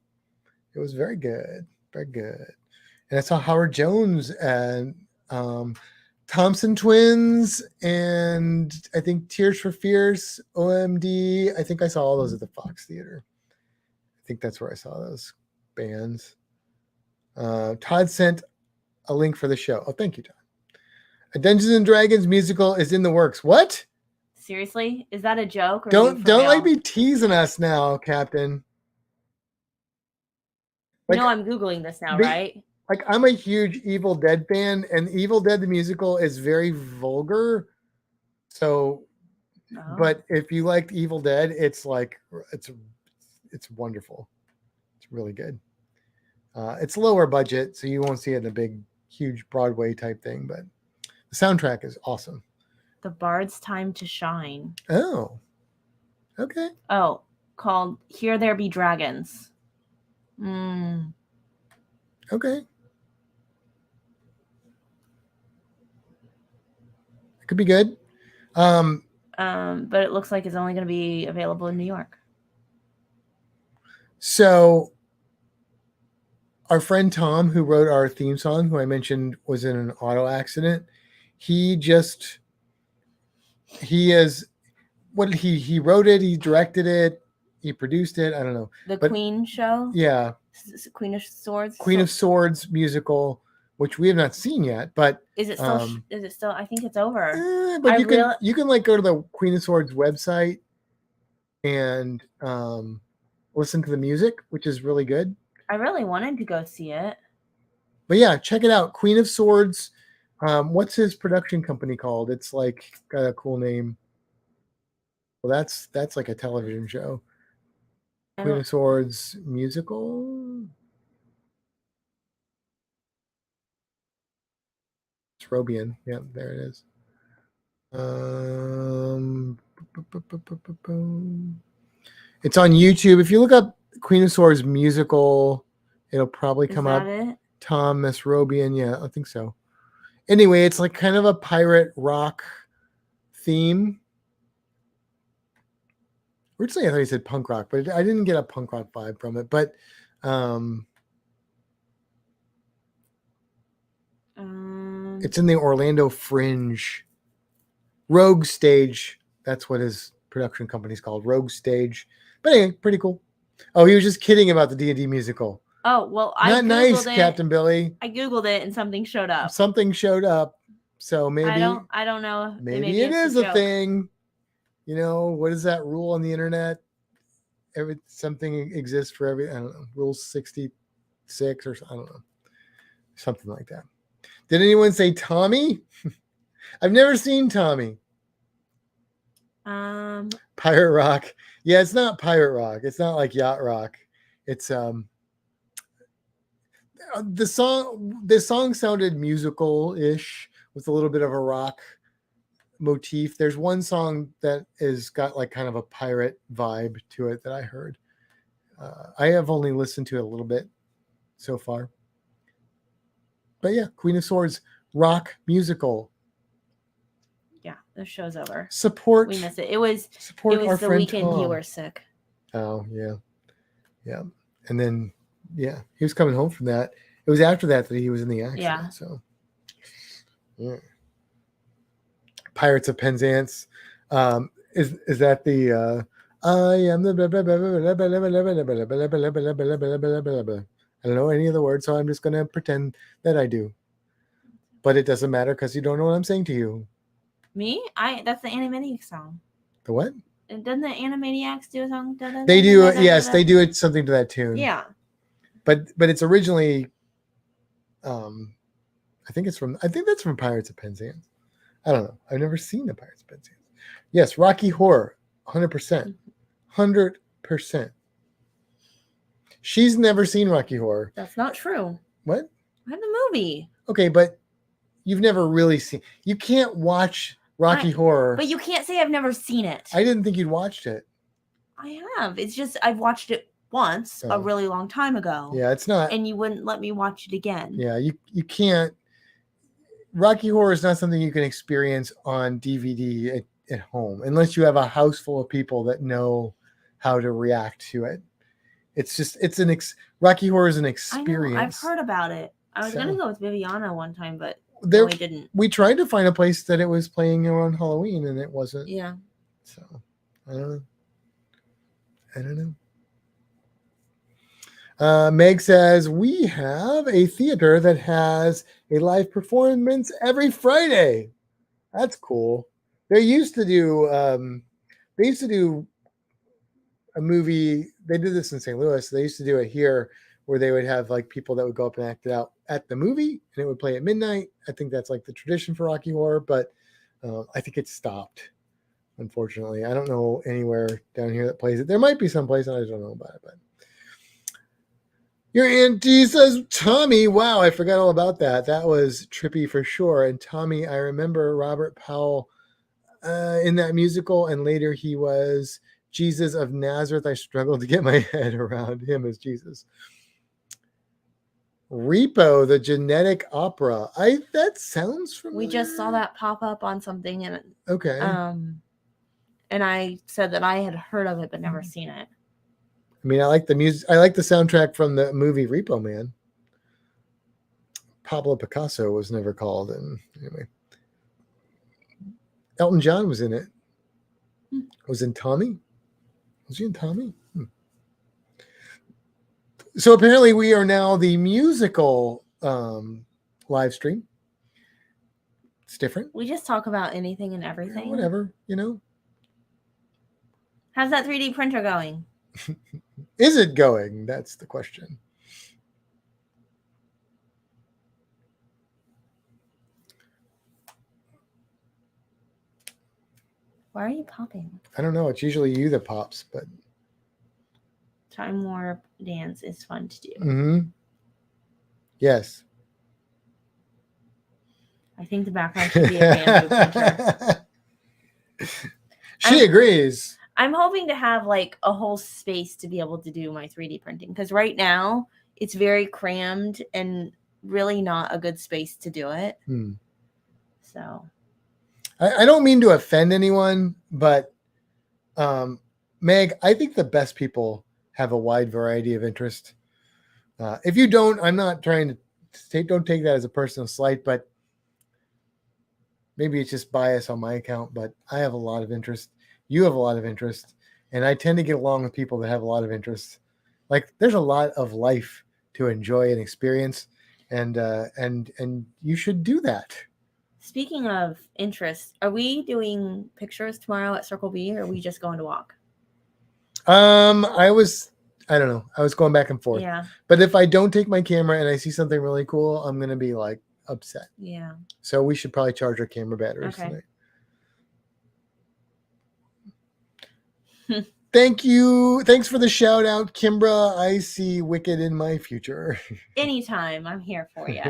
It was very good. Very good. And I saw Howard Jones and Thompson Twins and I think Tears for Fears, OMD. I think I saw all those at the Fox Theater. I think that's where I saw those bands. Todd sent a link for the show. Oh, thank you, Todd. A Dungeons and Dragons musical is in the works. What? Seriously? Is that a joke? Or Don't like be teasing us now, Captain. No, I'm Googling this now, right? Like, I'm a huge Evil Dead fan, and Evil Dead the musical is very vulgar. So, but if you liked Evil Dead, it's like it's wonderful. It's really good. It's lower budget, so you won't see it in a big, huge Broadway type thing, but the soundtrack is awesome. The Bard's Time to Shine. Oh, okay. Oh, called Here There Be Dragons. Okay. It could be good. But it looks like it's only going to be available in New York. So our friend Tom, who wrote our theme song, who I mentioned was in an auto accident, he wrote it, he directed it, he produced it. I don't know. Queen show? Yeah. Queen of Swords? Queen of Swords musical which we have not seen yet. But Is it still? Is it still? I think it's over. but you can like go to the Queen of Swords website and listen to the music, which is really good. I really wanted to go see it. But yeah, check it out. Queen of Swords. What's his production company called? It's like got a cool name. Well, that's like a television show. Queen of Swords musical. It's Robian. Yeah, there it is. It's on YouTube. If you look up Queen of Swords musical, it'll probably come up. It? Thomas Robian. Yeah, I think so. Anyway, it's like kind of a pirate rock theme. Originally, I thought he said punk rock, but I didn't get a punk rock vibe from it. But it's in the Orlando Fringe. Rogue Stage. That's what his production company's called. Rogue Stage. But anyway, pretty cool. Oh, he was just kidding about the D&D musical. Oh, well, Not nice, Captain Billy. I Googled it and something showed up. So maybe I don't know. Maybe it is a thing. You know, what is that rule on the internet? Something exists for every, I don't know, rule 66 or I don't know. Something like that. Did anyone say Tommy? I've never seen Tommy. Pirate rock. Yeah, it's not pirate rock. It's not like yacht rock. It's this song sounded musical-ish with a little bit of a rock motif. There's one song that is got like kind of a pirate vibe to it that I heard. I have only listened to it a little bit so far. But yeah, Queen of Swords rock musical. Yeah, the show's over. Support. We missed it. It was our the friend weekend Tom. you were sick. Oh, yeah. Yeah. And then, yeah, he was coming home from that. It was after that he was in the accident. Yeah. So, yeah. Pirates of Penzance. Is that the I am the I don't know any of the words, so I'm just gonna pretend that I do. But it doesn't matter because you don't know what I'm saying to you. Me? That's the Animaniacs song. The what? And doesn't the Animaniacs do a song? They do. Yes, they do it something to that tune. Yeah. But it's originally, I think that's from Pirates of Penzance. I don't know. I've never seen the Pirates of Penzance. Yes, Rocky Horror, 100%. 100%. She's never seen Rocky Horror. That's not true. What? I have the movie. Okay, but you've never really seen. You can't watch Rocky Horror. But you can't say I've never seen it. I didn't think you'd watched it. I have. It's just I've watched it once a really long time ago. Yeah, it's not. And you wouldn't let me watch it again. Yeah, you can't. Rocky Horror is not something you can experience on DVD at home unless you have a house full of people that know how to react to it. It's just Rocky Horror is an experience. I know, I've heard about it. I was gonna go with Viviana one time, but no, we didn't. We tried to find a place that it was playing around Halloween, and it wasn't. Yeah. So I don't know. Meg says we have a theater that has a live performance every Friday. That's cool. They used to do a movie. They did this in St. Louis. They used to do it here where they would have like people that would go up and act it out at the movie and it would play at midnight. I think that's like the tradition for Rocky Horror, but I think it stopped, unfortunately. I don't know anywhere down here that plays it. There might be some place, and I don't know about it, but your auntie says Tommy. Wow, I forgot all about that. That was trippy for sure. And Tommy, I remember Robert Powell in that musical, and later he was Jesus of Nazareth. I struggled to get my head around him as Jesus. Repo, the genetic opera. That sounds familiar. We just saw that pop up on something, and okay. And I said that I had heard of it but never seen it. I mean, I like the music. I like the soundtrack from the movie Repo Man. Pablo Picasso was never called, and anyway, Elton John was in it. Was in Tommy. Was he in Tommy? So apparently we are now the musical live stream. It's different. We just talk about anything and everything. Whatever, you know. How's that 3D printer going? Is it going? That's the question. Why are you popping? I don't know. It's usually you that pops, but. Time warp dance is fun to do. Mm-hmm. Yes. I think the background should be a bamboo printer. She agrees. I'm hoping to have like a whole space to be able to do my 3D printing because right now it's very crammed and really not a good space to do it. So I don't mean to offend anyone, but Meg, I think the best people have a wide variety of interest. If you don't, I'm not trying to don't take that as a personal slight, but maybe it's just bias on my account, but I have a lot of interest. You have a lot of interest, and I tend to get along with people that have a lot of interest. Like there's a lot of life to enjoy and experience, and you should do that. Speaking of interest, are we doing pictures tomorrow at Circle B, or are we just going to walk? I don't know. I was going back and forth. Yeah. But if I don't take my camera and I see something really cool, I'm gonna be like upset. Yeah. So we should probably charge our camera batteries tonight. Thank you. Thanks for the shout out, Kimbra. I see Wicked in my future. Anytime. I'm here for you.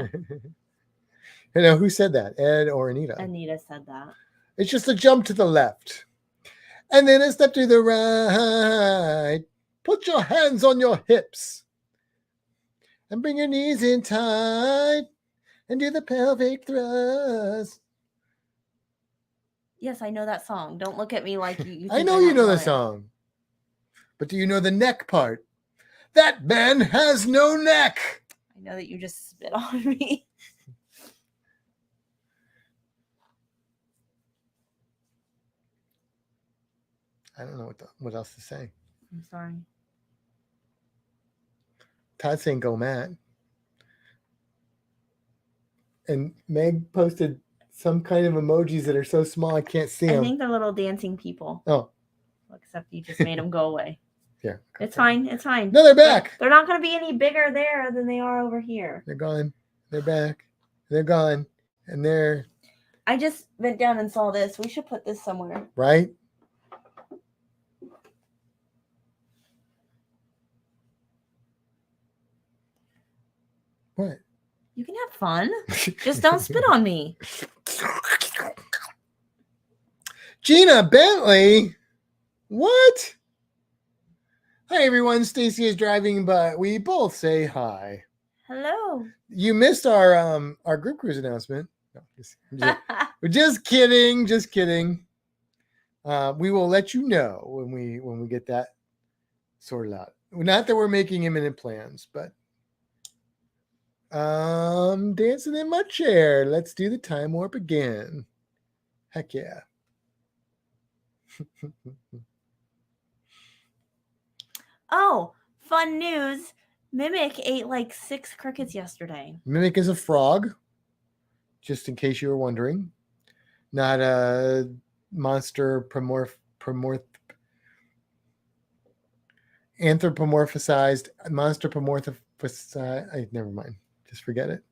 You know, who said that? Ed or Anita? Anita said that. It's just a jump to the left. And then a step to the right. Put your hands on your hips. And bring your knees in tight. And do the pelvic thrust. Yes, I know that song. Don't look at me like you I know you know the song. But do you know the neck part? That man has no neck. I know that you just spit on me. I don't know what else to say. I'm sorry. Todd's saying go Matt. And Meg posted some kind of emojis that are so small I can't see them. I think they're little dancing people. Oh. Except you just made them go away. Yeah. It's fine. It's fine. No, they're back. They're not going to be any bigger there than they are over here. They're gone. They're back. They're gone. And they're... I just went down and saw this. We should put this somewhere. Right? What? You can have fun. Just don't spit on me. Gina Bentley? What? Hi, everyone. Stacy is driving, but we both say hi. Hello. You missed our group cruise announcement. No, just kidding. Just kidding. We will let you know when we get that sorted out. Not that we're making imminent plans, but dancing in my chair. Let's do the time warp again. Heck yeah. Oh, fun news. Mimic ate like 6 crickets yesterday. Mimic is a frog, just in case you were wondering. Not a monster anthropomorphized monster pomorphized. Never mind. Just forget it.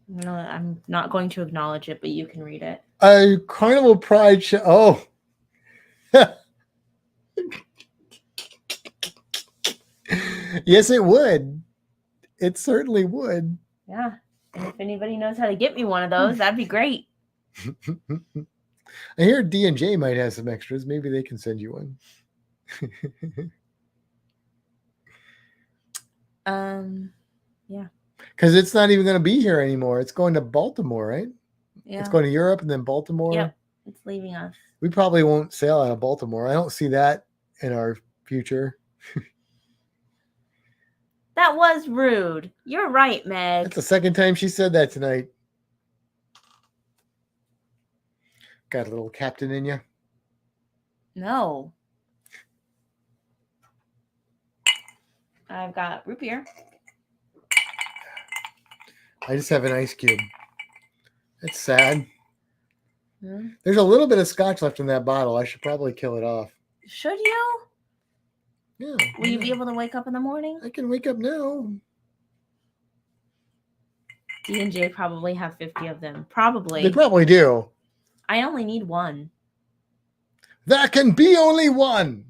No, I'm not going to acknowledge it, but you can read it. A Carnival Pride show. Oh. Yes, it would. It certainly would. Yeah. And if anybody knows how to get me one of those, that'd be great. I hear D&J might have some extras. Maybe they can send you one. Yeah. Because it's not even going to be here anymore. It's going to Baltimore, right? Yeah. It's going to Europe and then Baltimore. Yep. It's leaving us. We probably won't sail out of Baltimore. I don't see that in our future. That was rude. You're right, Meg. That's the second time she said that tonight. Got a little captain in you? No. I've got root beer. I just have an ice cube. It's sad. Hmm. There's a little bit of scotch left in that bottle. I should probably kill it off. Should you? Yeah. Will you be able to wake up in the morning? I can wake up now. D and J probably have 50 of them. Probably. They probably do. I only need one. There can be only one.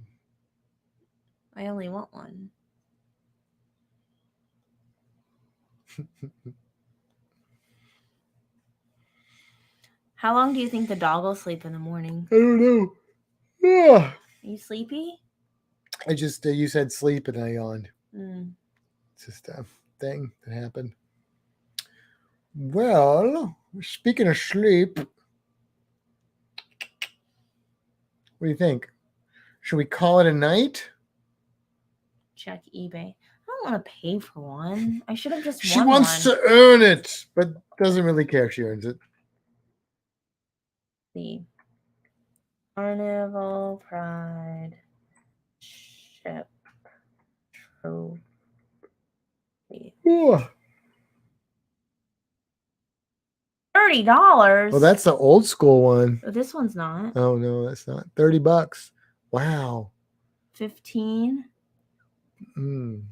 I only want one. How long do you think the dog will sleep in the morning? I don't know. Yeah. Are you sleepy? I just, you said sleep and I yawned. Mm. It's just a thing that happened. Well, speaking of sleep, what do you think? Should we call it a night? Check eBay. I don't want to pay for one. I should have just She won wants one. to earn it, but doesn't really care if she earns it. The Carnival Pride Ship Trophy. Ooh. $30. Well, that's the old school one. Oh, this one's not. Oh no, that's not. $30. Wow. 15. Mm.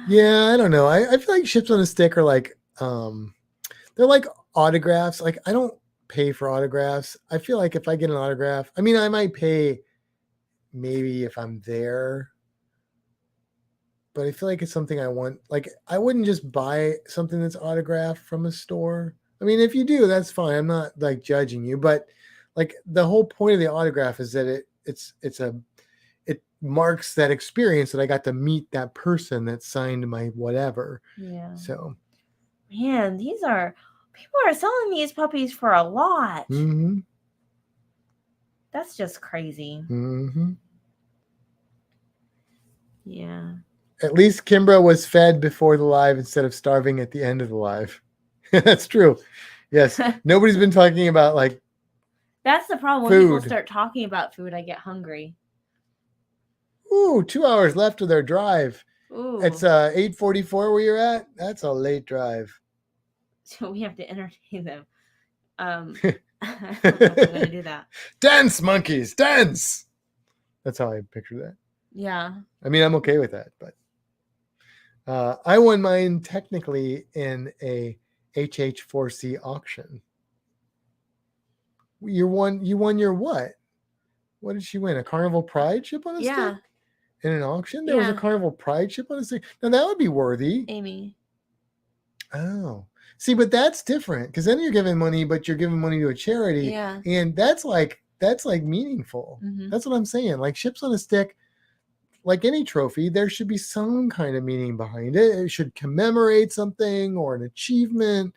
Yeah, I don't know. I feel like ships on a stick are like they're like autographs. Like I don't pay for autographs. I feel like if I get an autograph, I mean I might pay maybe if I'm there. But I feel like it's something I want. Like I wouldn't just buy something that's autographed from a store. I mean, if you do, that's fine. I'm not like judging you, but like the whole point of the autograph is that it marks that experience that I got to meet that person that signed my whatever. Yeah. So, Man, people are selling these puppies for a lot. mm-hmm. That's just crazy. Mm-hmm. Yeah. At least Kimbra was fed before the live instead of starving at the end of the live. That's true. Yes. Nobody's been talking about like That's the problem. When people food. start talking about food, I get hungry. Ooh, 2 hours left of their drive. Ooh. It's 8:44 where you're at. That's a late drive. So we have to entertain them. I don't know if I'm going to do that. Dance, monkeys, dance. That's how I picture that. Yeah. I mean, I'm okay with that, but I won mine technically in a HH4C auction. You won your what? What did she win? A Carnival Pride ship on a Yeah. stick? In an auction? There was a Yeah. Carnival Pride ship on a stick. Now that would be worthy. Amy. Oh. See, but that's different because then you're giving money, but you're giving money to a charity. Yeah. And that's like meaningful. Mhm. That's what I'm saying. Like ships on a stick, like any trophy, there should be some kind of meaning behind it. It should commemorate something or an achievement.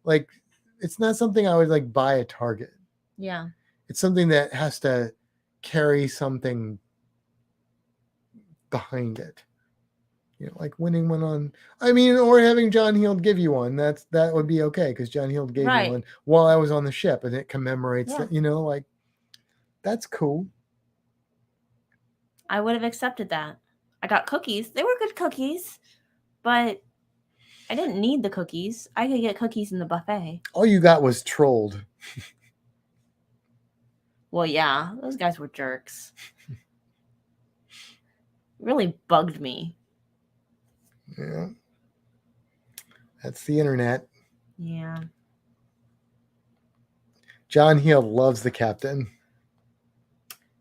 Like it's not something I would like buy at Target. Yeah. It's something that has to carry something behind it. You know, like winning one on, I mean, or having John Heald give you one. That would be okay because John Heald gave me one while I was on the ship, and it commemorates that. You know, like that's cool. I would have accepted that. I got cookies. They were good cookies, but I didn't need the cookies. I could get cookies in the buffet. All you got was trolled. Well, yeah, those guys were jerks. Really bugged me. Yeah. That's the internet. Yeah. John Heald loves the captain.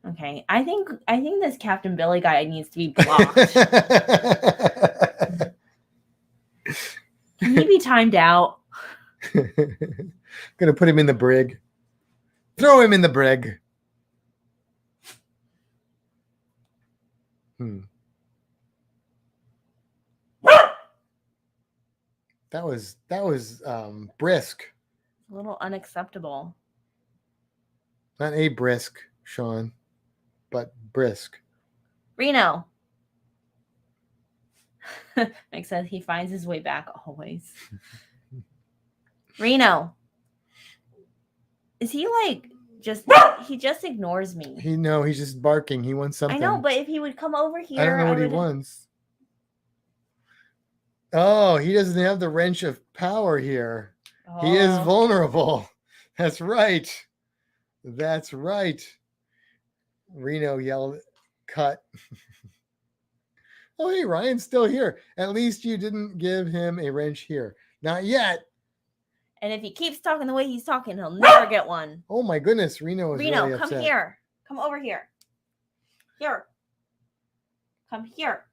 Okay. I think this Captain Billy guy needs to be blocked. Can he be timed out? Gonna put him in the brig. Throw him in the brig. That was brisk. A little unacceptable. Not a brisk, Sean, but brisk. Reno. Mike says he finds his way back always. Reno. Is he like he just ignores me. He's just barking. He wants something. I know, but if he would come over here, I don't know what he wants. Oh, he doesn't have the wrench of power here. Oh. He is vulnerable. That's right. That's right. Reno yelled, cut. Oh, hey, Ryan's still here. At least you didn't give him a wrench here. Not yet. And if he keeps talking the way he's talking, he'll never get one. Oh, my goodness. Reno is really upset. Come here. Come over here. Here. Come here.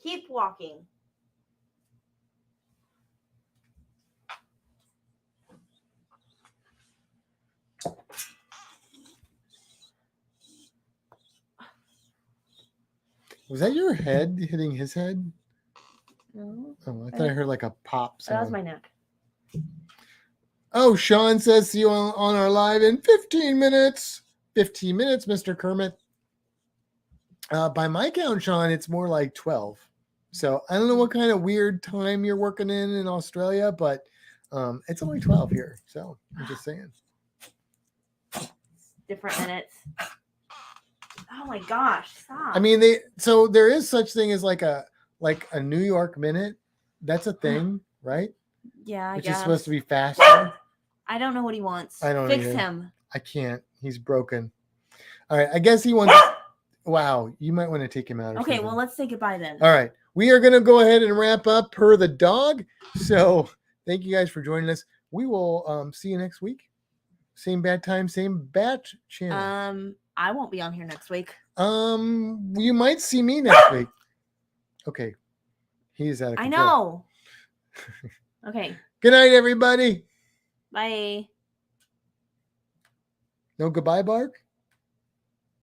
Keep walking. Was that your head hitting his head? No. Oh, I thought I heard like a pop sound. That was my neck. Oh, Sean says, see you on our live in 15 minutes. 15 minutes, Mr. Kermit. By my count, Sean, it's more like 12. So I don't know what kind of weird time you're working in Australia, but it's only 12 here. So I'm just saying. Different minutes. Oh my gosh, stop. I mean, so there is such thing as like a New York minute. That's a thing, right? Yeah, I Which guess. is supposed to be faster. I don't know what he wants. I don't Fix either. him. I can't. He's broken. All right. I guess he wants. Wow. You might want to take him out. Okay, well, let's say goodbye then. All right. We are going to go ahead and wrap up per the dog. So thank you guys for joining us. We will see you next week. Same bad time, same bat channel. I won't be on here next week. You might see me next week. Okay. He's out of control. I know. Okay. Good night, everybody. Bye. No goodbye bark?